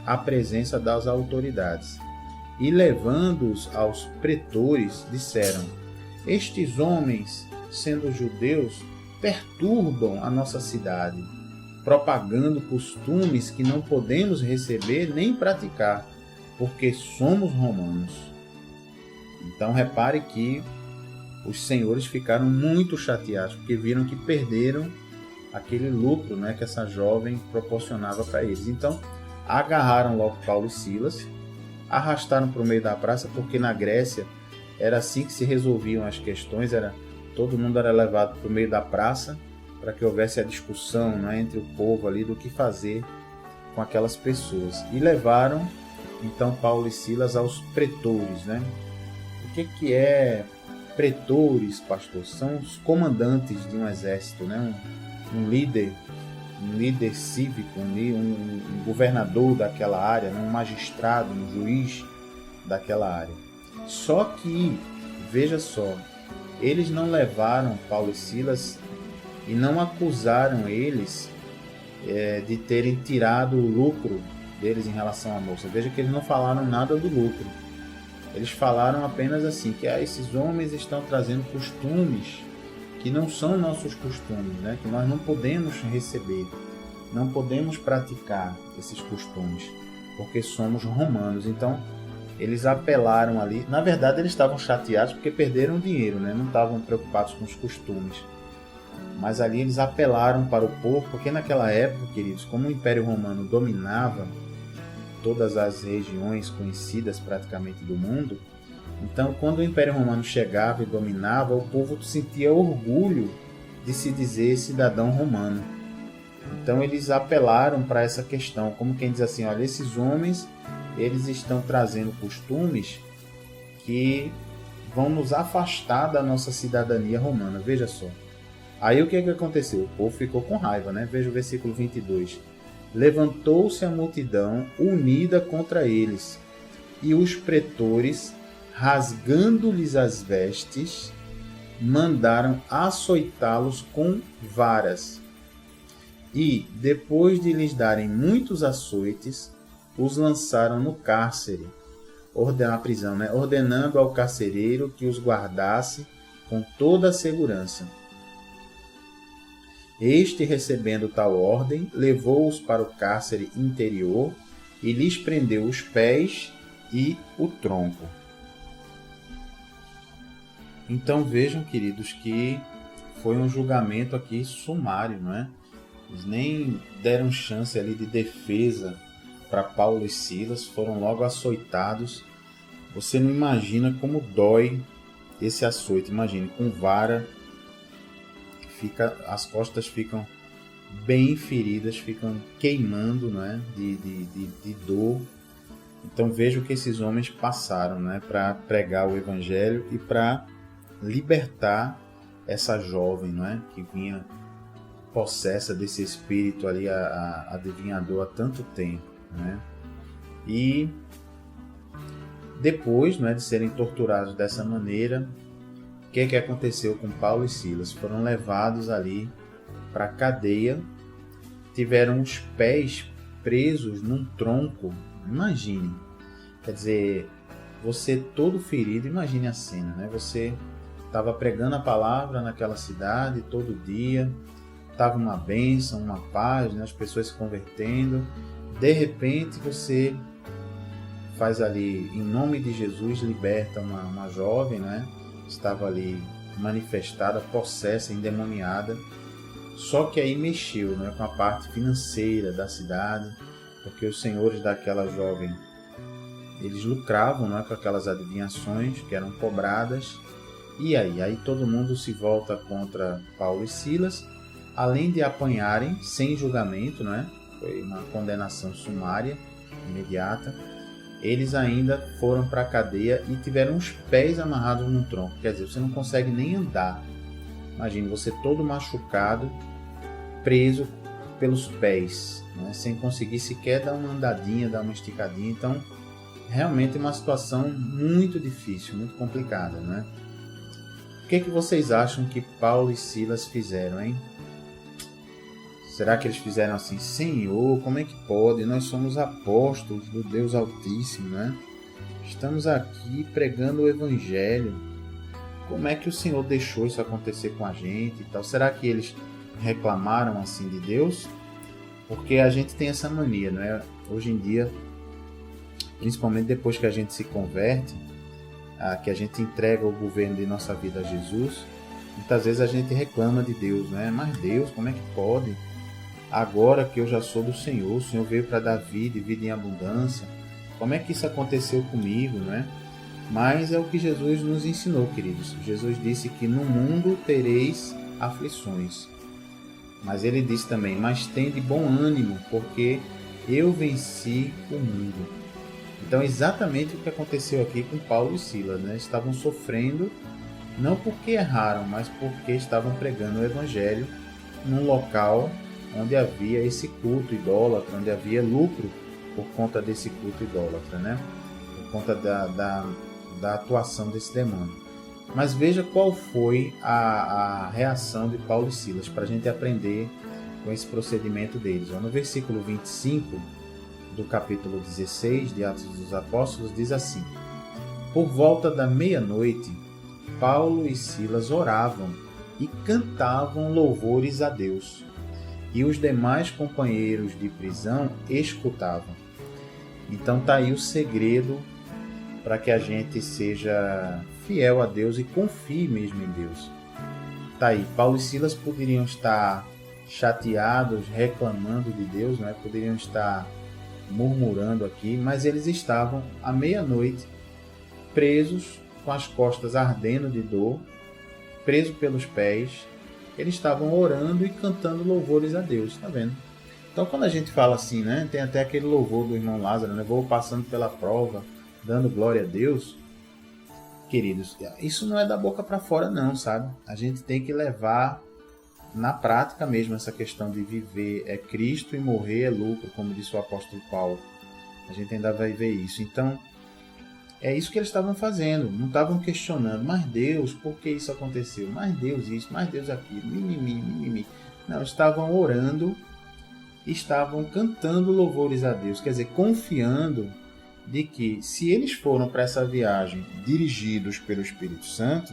S2: à presença das autoridades, e levando-os aos pretores, disseram: estes homens, sendo judeus, perturbam a nossa cidade, propagando costumes que não podemos receber nem praticar, porque somos romanos. Então repare que os senhores ficaram muito chateados, porque viram que perderam aquele lucro, né, que essa jovem proporcionava para eles. Então agarraram logo Paulo e Silas, arrastaram para o meio da praça, porque na Grécia era assim que se resolviam as questões, todo mundo era levado para o meio da praça para que houvesse a discussão, né, entre o povo ali do que fazer com aquelas pessoas. E levaram então Paulo e Silas aos pretores, né? O que é pretores, pastor? São os comandantes de um exército, né? Um líder cívico, um governador daquela área, né? Um magistrado, um juiz daquela área. Só que, veja só, eles não levaram Paulo e Silas e não acusaram eles de terem tirado o lucro deles em relação à moça. Veja que eles não falaram nada do lucro. Eles falaram apenas assim, que esses homens estão trazendo costumes que não são nossos costumes, né? Que nós não podemos receber, não podemos praticar esses costumes, porque somos romanos. Então, eles apelaram ali. Na verdade, eles estavam chateados porque perderam dinheiro, né? Não estavam preocupados com os costumes. Mas ali eles apelaram para o povo, porque naquela época, queridos, como o Império Romano dominava todas as regiões conhecidas praticamente do mundo, então quando o Império Romano chegava e dominava, o povo sentia orgulho de se dizer cidadão romano. Então eles apelaram para essa questão, como quem diz assim, olha, esses homens, eles estão trazendo costumes que vão nos afastar da nossa cidadania romana, veja só. Aí o que aconteceu? O povo ficou com raiva, né? Veja o versículo 22. Levantou-se a multidão unida contra eles, e os pretores, rasgando-lhes as vestes, mandaram açoitá-los com varas. E, depois de lhes darem muitos açoites, os lançaram no cárcere, na prisão, né? Ordenando ao carcereiro que os guardasse com toda a segurança. Este, recebendo tal ordem, levou-os para o cárcere interior e lhes prendeu os pés e o tronco. Então vejam, queridos, que foi um julgamento aqui sumário, não é? Eles nem deram chance ali de defesa para Paulo e Silas, foram logo açoitados. Você não imagina como dói esse açoite, imagine, com vara. As costas ficam bem feridas, ficam queimando, né, de dor. Então veja o que esses homens passaram, né, para pregar o evangelho e para libertar essa jovem, né, que vinha possessa desse espírito ali adivinhador há tanto tempo, né? E depois, né, de serem torturados dessa maneira, o que aconteceu com Paulo e Silas? Foram levados ali para a cadeia, tiveram os pés presos num tronco. Imagine, quer dizer, você todo ferido, imagine a cena, né? Você estava pregando a palavra naquela cidade todo dia, estava uma bênção, uma paz, né? As pessoas se convertendo. De repente você faz ali, em nome de Jesus, liberta uma jovem, né? Estava ali manifestada, possessa, endemoniada. Só que aí mexeu, né, com a parte financeira da cidade, porque os senhores daquela jovem eles lucravam, não é, com aquelas adivinhações que eram cobradas. E aí todo mundo se volta contra Paulo e Silas, além de apanharem sem julgamento, não é? Foi uma condenação sumária, imediata. Eles ainda foram para a cadeia e tiveram os pés amarrados num tronco. Quer dizer, você não consegue nem andar. Imagine você todo machucado, preso pelos pés, né? Sem conseguir sequer dar uma andadinha, dar uma esticadinha. Então, realmente é uma situação muito difícil, muito complicada, né? O que vocês acham que Paulo e Silas fizeram, hein? Será que eles fizeram assim: Senhor, como é que pode? Nós somos apóstolos do Deus Altíssimo, né? Estamos aqui pregando o Evangelho. Como é que o Senhor deixou isso acontecer com a gente e tal? Será que eles reclamaram assim de Deus? Porque a gente tem essa mania, não é? Hoje em dia, principalmente depois que a gente se converte, que a gente entrega o governo de nossa vida a Jesus, muitas vezes a gente reclama de Deus, né? Mas Deus, como é que pode? Agora que eu já sou do Senhor, o Senhor veio para dar vida e vida em abundância. Como é que isso aconteceu comigo, né? Mas é o que Jesus nos ensinou, queridos. Jesus disse que no mundo tereis aflições. Mas ele disse também: mas tende bom ânimo, porque eu venci o mundo. Então, exatamente o que aconteceu aqui com Paulo e Silas, né? Estavam sofrendo, não porque erraram, mas porque estavam pregando o Evangelho num local onde havia esse culto idólatra, onde havia lucro por conta desse culto idólatra, né? Por conta da atuação desse demônio. Mas veja qual foi a reação de Paulo e Silas, para a gente aprender com esse procedimento deles. No versículo 25 do capítulo 16 de Atos dos Apóstolos, diz assim: por volta da meia-noite, Paulo e Silas oravam e cantavam louvores a Deus, e os demais companheiros de prisão escutavam. Então está aí o segredo para que a gente seja fiel a Deus e confie mesmo em Deus. Está aí, Paulo e Silas poderiam estar chateados, reclamando de Deus, né? Poderiam estar murmurando aqui, mas eles estavam à meia-noite presos, com as costas ardendo de dor, presos pelos pés. Eles estavam orando e cantando louvores a Deus, tá vendo? Então, quando a gente fala assim, né, tem até aquele louvor do irmão Lázaro, né, vou passando pela prova, dando glória a Deus. Queridos, isso não é da boca para fora não, sabe? A gente tem que levar na prática mesmo essa questão de viver é Cristo e morrer é lucro, como disse o apóstolo Paulo. A gente ainda vai ver isso. Então, é isso que eles estavam fazendo. Não estavam questionando: mas Deus, por que isso aconteceu? Mas Deus isso, mas Deus aquilo, mimimi. Não, estavam orando, estavam cantando louvores a Deus. Quer dizer, confiando de que se eles foram para essa viagem dirigidos pelo Espírito Santo,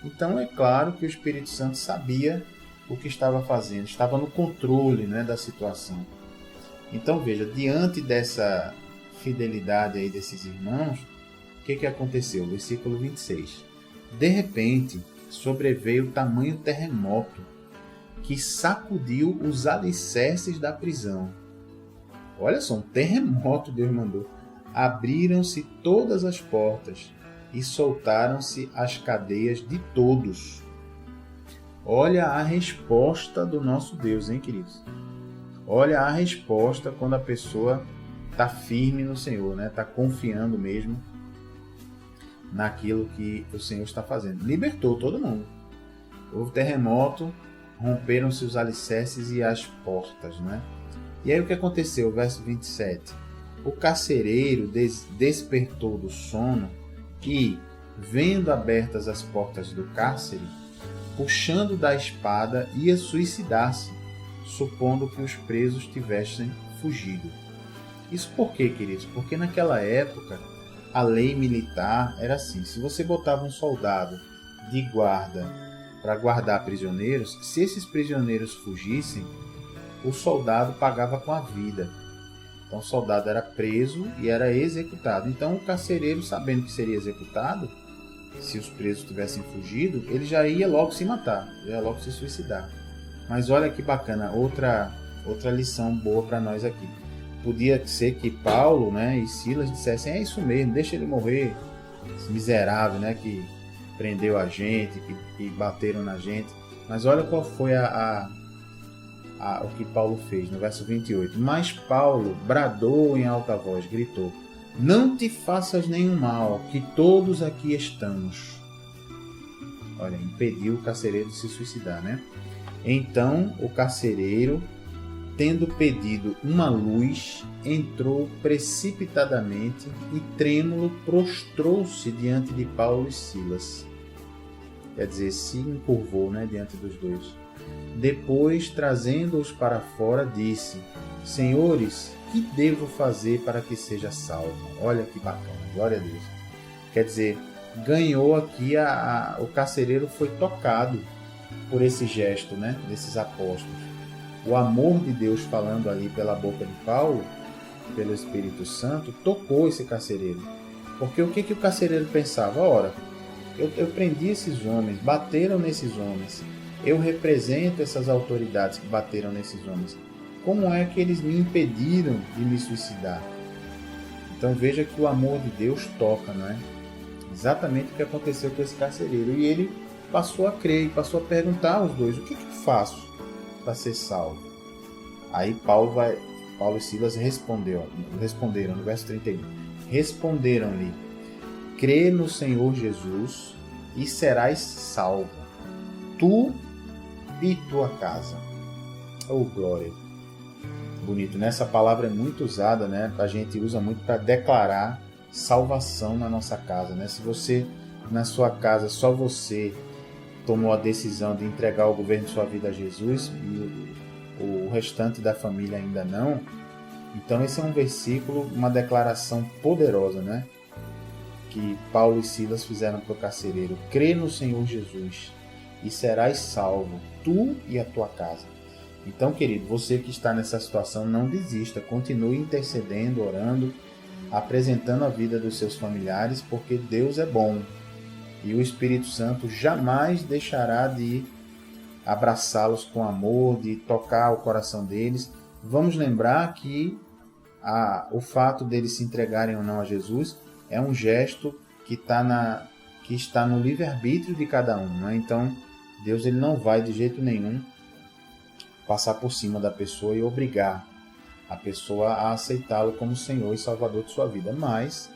S2: então é claro que o Espírito Santo sabia o que estava fazendo, estava no controle, né, da situação. Então veja, diante dessa fidelidade aí desses irmãos, o que aconteceu? Versículo 26. De repente, sobreveio tamanho terremoto que sacudiu os alicerces da prisão. Olha só, um terremoto Deus mandou. Abriram-se todas as portas e soltaram-se as cadeias de todos. Olha a resposta do nosso Deus, hein, queridos? Olha a resposta quando a pessoa está firme no Senhor, né? Está confiando mesmo naquilo que o Senhor está fazendo. Libertou todo mundo. Houve terremoto, romperam-se os alicerces e as portas, né? E aí o que aconteceu? Verso 27. O carcereiro despertou do sono e, vendo abertas as portas do cárcere, puxando da espada, ia suicidar-se, supondo que os presos tivessem fugido. Isso por quê, queridos? Porque naquela época a lei militar era assim: se você botava um soldado de guarda para guardar prisioneiros, se esses prisioneiros fugissem, o soldado pagava com a vida. Então o soldado era preso e era executado. Então o carcereiro, sabendo que seria executado, se os presos tivessem fugido, ele já ia logo se matar, já ia logo se suicidar. Mas olha que bacana, outra lição boa para nós aqui. podia ser que Paulo, né, e Silas dissessem: é isso mesmo, deixa ele morrer, esse miserável, né, que prendeu a gente, que bateram na gente. Mas olha qual foi o que Paulo fez no verso 28. Mas Paulo bradou em alta voz, gritou: não te faças nenhum mal, que todos aqui estamos. Olha, impediu o carcereiro de se suicidar, né? Então o carcereiro, tendo pedido uma luz, entrou precipitadamente e, trêmulo, prostrou-se diante de Paulo e Silas. Quer dizer, se encurvou, né, diante dos dois. Depois, trazendo-os para fora, disse: senhores, que devo fazer para que seja salvo? Olha que bacana, glória a Deus. Quer dizer, ganhou aqui, o carcereiro foi tocado por esse gesto, né, desses apóstolos. O amor de Deus falando ali pela boca de Paulo, pelo Espírito Santo, tocou esse carcereiro. Porque o que o carcereiro pensava? Ora, eu prendi esses homens, bateram nesses homens, eu represento essas autoridades que bateram nesses homens. Como é que eles me impediram de me suicidar? Então veja que o amor de Deus toca, não é? Exatamente o que aconteceu com esse carcereiro. E ele passou a crer e passou a perguntar aos dois: o que eu faço para ser salvo? Aí Paulo e Silas responderam no verso 31. Responderam-lhe: crê no Senhor Jesus e serás salvo, tu e tua casa. Oh, glória! Bonito, né? Essa palavra é muito usada, né? A gente usa muito para declarar salvação na nossa casa, né? Se você, na sua casa, só você tomou a decisão de entregar o governo de sua vida a Jesus e o restante da família ainda não, então esse é um versículo, uma declaração poderosa, né? Que Paulo e Silas fizeram para o carcereiro: crê no Senhor Jesus e serás salvo, tu e a tua casa. Então, querido, você que está nessa situação, não desista, continue intercedendo, orando, apresentando a vida dos seus familiares, porque Deus é bom e o Espírito Santo jamais deixará de abraçá-los com amor, de tocar o coração deles. Vamos lembrar que o fato deles se entregarem ou não a Jesus é um gesto que está no livre-arbítrio de cada um, né? Então, Deus ele não vai de jeito nenhum passar por cima da pessoa e obrigar a pessoa a aceitá-lo como Senhor e Salvador de sua vida, mas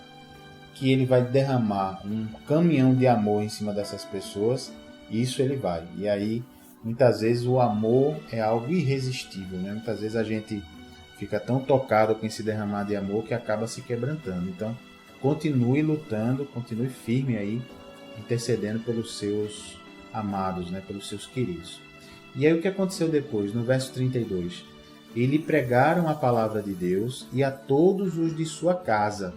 S2: que ele vai derramar um caminhão de amor em cima dessas pessoas, isso ele vai. E aí, muitas vezes o amor é algo irresistível, né? Muitas vezes a gente fica tão tocado com esse derramar de amor que acaba se quebrantando. Então, continue lutando, continue firme aí, intercedendo pelos seus amados, né? Pelos seus queridos. E aí o que aconteceu depois? No verso 32. E lhe pregaram a palavra de Deus e a todos os de sua casa.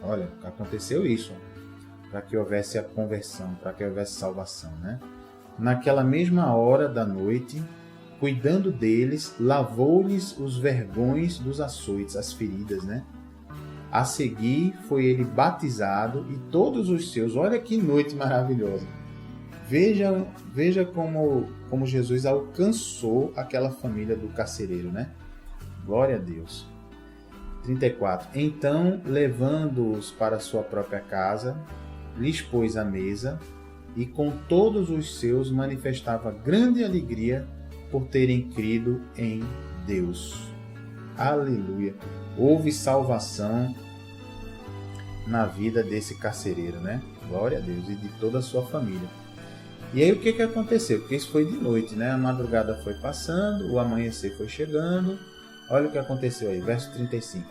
S2: Olha, aconteceu isso, para que houvesse a conversão, para que houvesse salvação, né? Naquela mesma hora da noite, cuidando deles, lavou-lhes os vergões dos açoites, as feridas, né? A seguir foi ele batizado e todos os seus. Olha que noite maravilhosa! Veja como Jesus alcançou aquela família do carcereiro, né? Glória a Deus. 34. Então, levando-os para sua própria casa, lhes pôs a mesa e com todos os seus manifestava grande alegria por terem crido em Deus. Aleluia! Houve salvação na vida desse carcereiro, né? Glória a Deus, e de toda a sua família. E aí o que aconteceu? Porque isso foi de noite, né? A madrugada foi passando, o amanhecer foi chegando. Olha o que aconteceu aí, verso 35.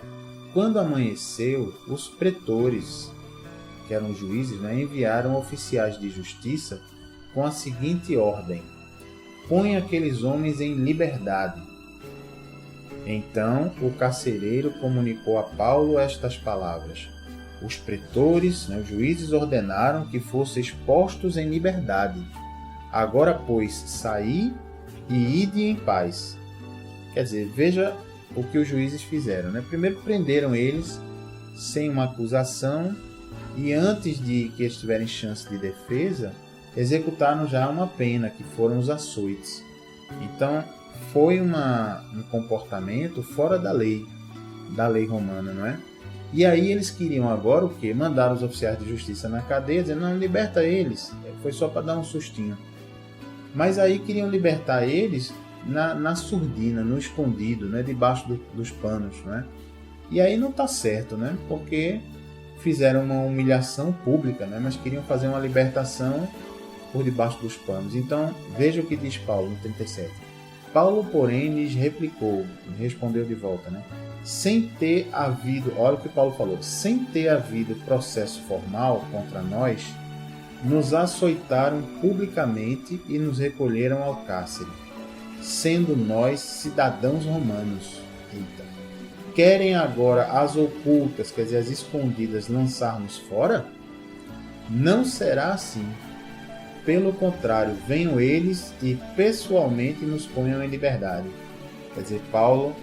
S2: Quando amanheceu, os pretores, que eram juízes, né, enviaram oficiais de justiça com a seguinte ordem: põe aqueles homens em liberdade. Então o carcereiro comunicou a Paulo estas palavras: os pretores, né, os juízes, ordenaram que fossem expostos em liberdade. Agora, pois, saí e ide em paz. Quer dizer, veja o que os juízes fizeram, né? Primeiro prenderam eles sem uma acusação e antes de que eles tiverem chance de defesa, executaram já uma pena, que foram os açoites. Então, foi um comportamento fora da lei. da lei romana, não é? E aí eles queriam agora o quê? Mandar os oficiais de justiça na cadeia, dizendo, não, liberta eles. Foi só para dar um sustinho. Mas aí queriam libertar eles na surdina, no escondido, né? Debaixo dos panos, né? E aí não está certo, né? Porque fizeram uma humilhação pública, né? Mas queriam fazer uma libertação por debaixo dos panos. Então, veja o que diz Paulo no 37. Paulo, porém, lhes replicou, respondeu de volta, né? Sem ter havido, olha o que Paulo falou, sem ter havido processo formal contra nós, nos açoitaram publicamente e nos recolheram ao cárcere, sendo nós cidadãos romanos. Eita. Querem agora as ocultas, quer dizer, as escondidas, lançar-nos fora? Não será assim. Pelo contrário, venham eles e pessoalmente nos ponham em liberdade. Quer dizer, Paulo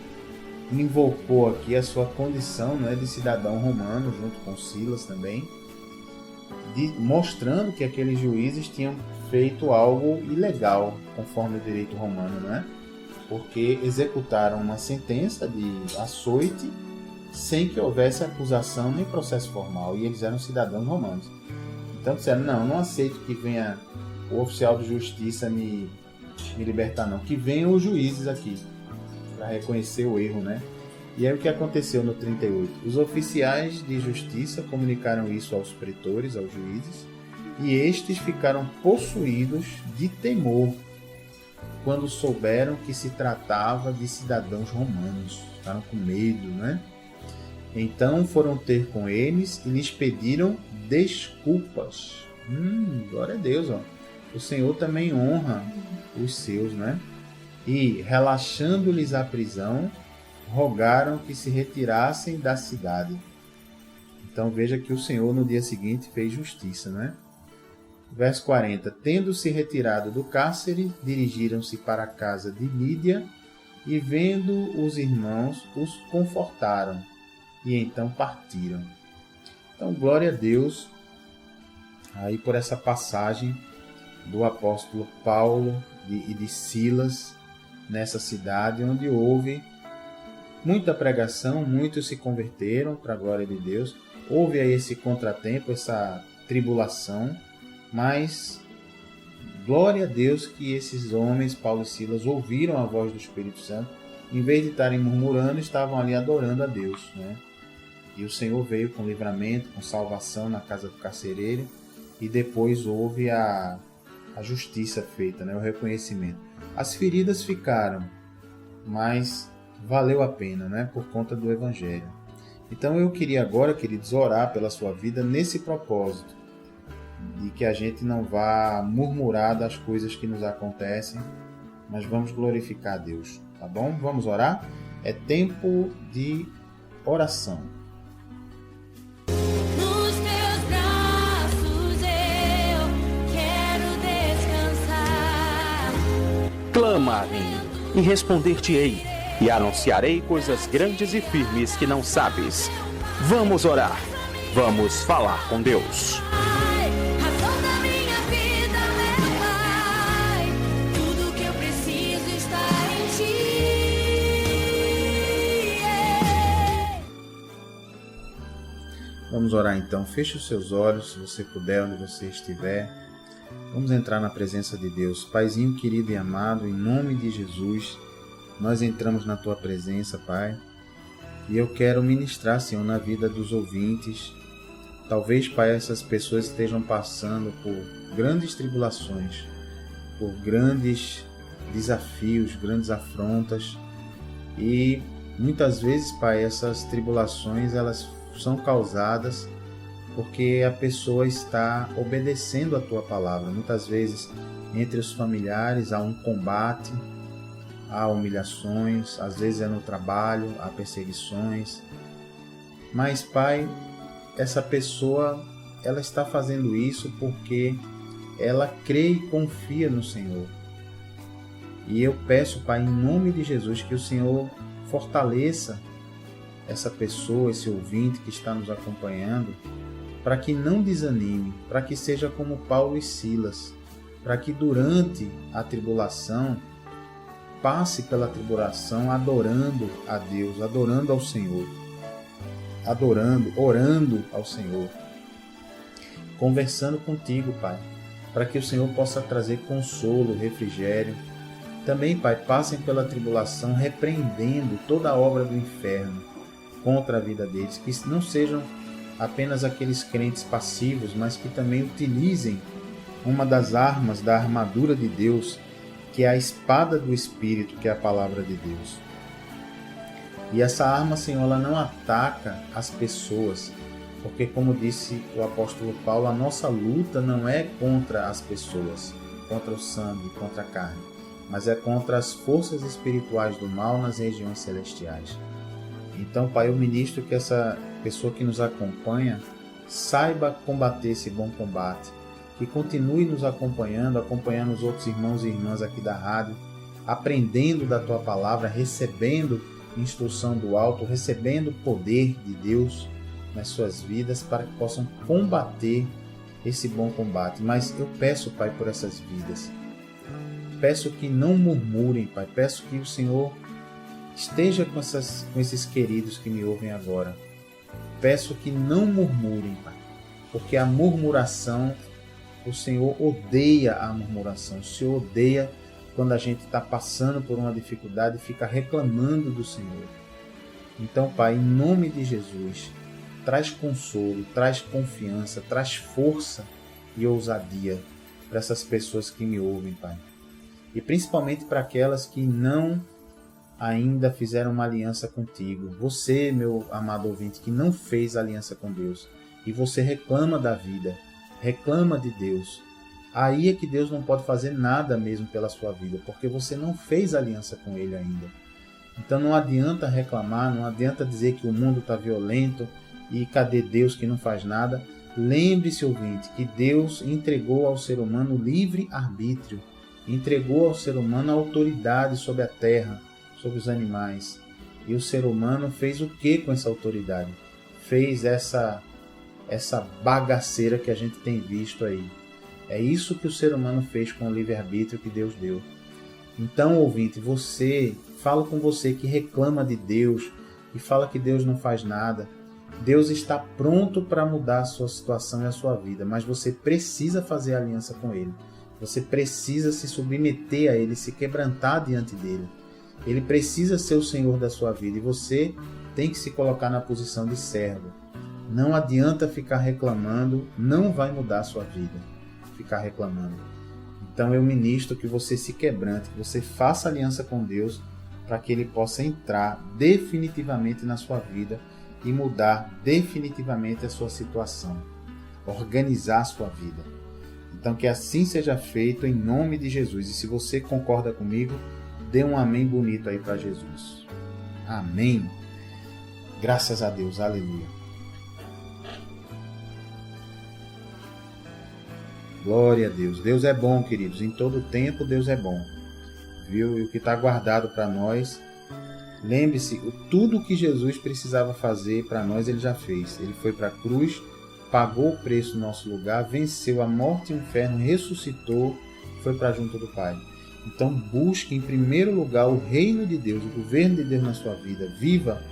S2: invocou aqui a sua condição, né, de cidadão romano, junto com Silas também, mostrando que aqueles juízes tinham feito algo ilegal, conforme o direito romano, né? Porque executaram uma sentença de açoite sem que houvesse acusação nem processo formal, e eles eram cidadãos romanos. Então disseram, não aceito que venha o oficial de justiça me libertar, não. Que venham os juízes aqui, para reconhecer o erro, né? E aí o que aconteceu no 38? Os oficiais de justiça comunicaram isso aos pretores, aos juízes, e estes ficaram possuídos de temor quando souberam que se tratava de cidadãos romanos. Ficaram com medo, né? Então foram ter com eles e lhes pediram desculpas. Glória a Deus, ó. O Senhor também honra os seus, né? E, relaxando-lhes a prisão, rogaram que se retirassem da cidade. Então veja que o Senhor no dia seguinte fez justiça, né? Verso 40. Tendo-se retirado do cárcere, dirigiram-se para a casa de Lídia e, vendo os irmãos, os confortaram e então partiram. Então, glória a Deus aí por essa passagem do apóstolo Paulo e de Silas nessa cidade, onde houve muita pregação, muitos se converteram para a glória de Deus. Houve aí esse contratempo, essa tribulação, mas glória a Deus que esses homens, Paulo e Silas, ouviram a voz do Espírito Santo. Em vez de estarem murmurando, estavam ali adorando a Deus, né? E o Senhor veio com livramento, com salvação na casa do carcereiro, e depois houve a justiça feita, né? O reconhecimento. As feridas ficaram, mas valeu a pena, né? Por conta do Evangelho. Então eu queria agora, queridos, orar pela sua vida nesse propósito, de que a gente não vá murmurar das coisas que nos acontecem, mas vamos glorificar a Deus, tá bom? Vamos orar? É tempo de oração.
S4: Nos teus braços eu quero descansar.
S1: Clama a mim, e responder-te-ei, e anunciarei coisas grandes e firmes que não sabes. Vamos orar, vamos falar com Deus.
S4: Razão da minha vida, meu Pai, tudo que eu preciso está em Ti.
S2: Vamos orar então. Feche os seus olhos, se você puder, onde você estiver. Vamos entrar na presença de Deus. Paizinho querido e amado, em nome de Jesus, nós entramos na Tua presença, Pai. E eu quero ministrar, Senhor, na vida dos ouvintes. Talvez, Pai, essas pessoas estejam passando por grandes tribulações, por grandes desafios, grandes afrontas. E muitas vezes, Pai, essas tribulações, elas são causadas porque a pessoa está obedecendo a Tua palavra. Muitas vezes, entre os familiares, há um combate, há humilhações, às vezes é no trabalho, há perseguições. Mas, Pai, essa pessoa, ela está fazendo isso porque ela crê e confia no Senhor. E eu peço, Pai, em nome de Jesus, que o Senhor fortaleça essa pessoa, esse ouvinte que está nos acompanhando, para que não desanime, para que seja como Paulo e Silas, para que durante a tribulação passe pela tribulação adorando a Deus, adorando ao Senhor, orando ao Senhor, conversando contigo, Pai, para que o Senhor possa trazer consolo, refrigério. Também, Pai, passem pela tribulação repreendendo toda a obra do inferno contra a vida deles, que não sejam apenas aqueles crentes passivos, mas que também utilizem uma das armas da armadura de Deus, que é a espada do Espírito, que é a palavra de Deus. E essa arma, Senhor, ela não ataca as pessoas, porque, como disse o apóstolo Paulo, a nossa luta não é contra as pessoas, contra o sangue, contra a carne, mas é contra as forças espirituais do mal nas regiões celestiais. Então, Pai, eu ministro que essa pessoa que nos acompanha saiba combater esse bom combate, que continue nos acompanhando os outros irmãos e irmãs aqui da rádio, aprendendo da Tua Palavra, recebendo instrução do alto, recebendo o poder de Deus nas suas vidas, para que possam combater esse bom combate. Mas eu peço, Pai, por essas vidas. Peço que não murmurem, Pai. Peço que o Senhor esteja com esses queridos que me ouvem agora. Peço que não murmurem, Pai, porque a murmuração, o Senhor odeia a murmuração. O Senhor odeia quando a gente está passando por uma dificuldade e fica reclamando do Senhor. Então, Pai, em nome de Jesus, traz consolo, traz confiança, traz força e ousadia para essas pessoas que me ouvem, Pai. E principalmente para aquelas que não ainda fizeram uma aliança contigo. Você, meu amado ouvinte, que não fez aliança com Deus, e você reclama da vida, reclama de Deus, aí é que Deus não pode fazer nada mesmo pela sua vida, porque você não fez aliança com Ele ainda. Então não adianta reclamar, não adianta dizer que o mundo está violento e cadê Deus que não faz nada. Lembre-se, ouvinte, que Deus entregou ao ser humano livre arbítrio, entregou ao ser humano a autoridade sobre a terra, sobre os animais. E o ser humano fez o que com essa autoridade? Fez essa bagaceira que a gente tem visto aí. É isso que o ser humano fez com o livre-arbítrio que Deus deu. Então, ouvinte, fala com você que reclama de Deus e fala que Deus não faz nada. Deus está pronto para mudar a sua situação e a sua vida, mas você precisa fazer aliança com Ele. Você precisa se submeter a Ele, se quebrantar diante dEle. Ele precisa ser o Senhor da sua vida e você tem que se colocar na posição de servo. Não adianta ficar reclamando, não vai mudar a sua vida, ficar reclamando. Então eu ministro que você se quebrante, que você faça aliança com Deus para que Ele possa entrar definitivamente na sua vida e mudar definitivamente a sua situação, organizar a sua vida. Então que assim seja feito em nome de Jesus. E se você concorda comigo, dê um amém bonito aí para Jesus. Amém. Graças a Deus. Aleluia. Glória a Deus. Deus é bom, queridos. Em todo tempo Deus é bom. Viu? E o que está guardado para nós, lembre-se, tudo que Jesus precisava fazer para nós, Ele já fez. Ele foi para a cruz, pagou o preço no nosso lugar, venceu a morte e o inferno, ressuscitou, foi para junto do Pai. Então busque em primeiro lugar o reino de Deus, o governo de Deus na sua vida. Viva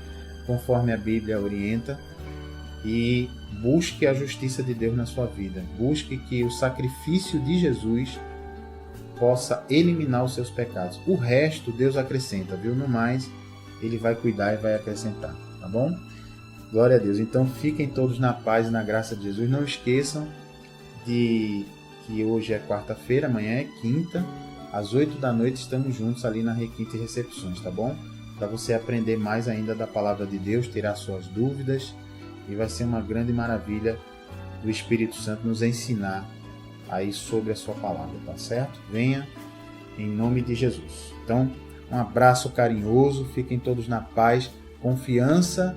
S2: conforme a Bíblia orienta e busque a justiça de Deus na sua vida. Busque que o sacrifício de Jesus possa eliminar os seus pecados. O resto Deus acrescenta, viu? No mais, Ele vai cuidar e vai acrescentar, tá bom? Glória a Deus. Então fiquem todos na paz e na graça de Jesus. Não esqueçam de que hoje é quarta-feira, amanhã é quinta. Às 8 da noite estamos juntos ali na Requinte Recepções, tá bom? Para você aprender mais ainda da Palavra de Deus, tirar suas dúvidas, e vai ser uma grande maravilha do Espírito Santo nos ensinar aí sobre a sua palavra, tá certo? Venha em nome de Jesus. Então, um abraço carinhoso, fiquem todos na paz, confiança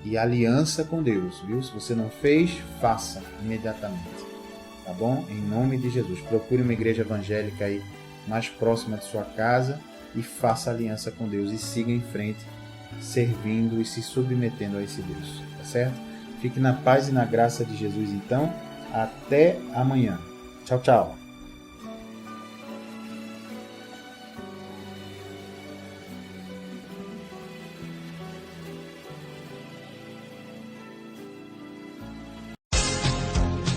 S2: e aliança com Deus, viu? Se você não fez, faça imediatamente, tá bom? Em nome de Jesus. Procure uma igreja evangélica aí mais próxima de sua casa e faça aliança com Deus e siga em frente, servindo e se submetendo a esse Deus, tá certo? Fique na paz e na graça de Jesus, então. Até amanhã. Tchau, tchau.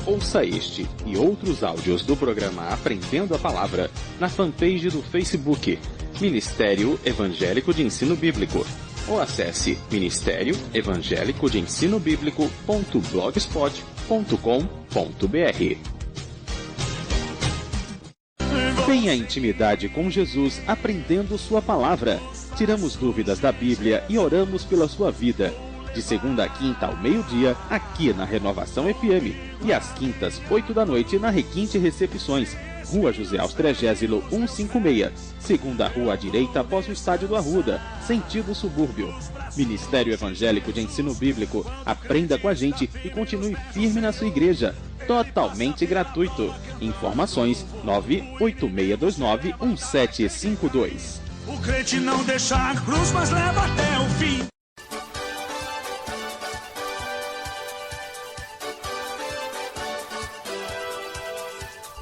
S1: Ouça este e outros áudios do programa Aprendendo a Palavra na fanpage do Facebook Ministério Evangélico de Ensino Bíblico, ou acesse Ministério Evangélico de Ensino Bíblico.blogspot.com.br. Tenha intimidade com Jesus aprendendo sua palavra. Tiramos dúvidas da Bíblia e oramos pela sua vida. De segunda a quinta ao meio-dia, aqui na Renovação FM. E às quintas, 8 da noite, na Requinte Recepções, Rua José Austrégésilo 156, segunda rua à direita após o Estádio do Arruda, sentido subúrbio. Ministério Evangélico de Ensino Bíblico. Aprenda com a gente e continue firme na sua igreja. Totalmente gratuito. Informações 986291752.
S3: O crente não deixa a cruz, mas leva até o fim.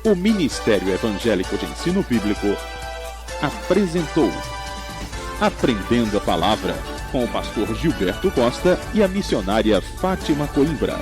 S1: O Ministério Evangélico de Ensino Bíblico apresentou Aprendendo a Palavra, com o pastor Gilberto Costa e a missionária Fátima Coimbra.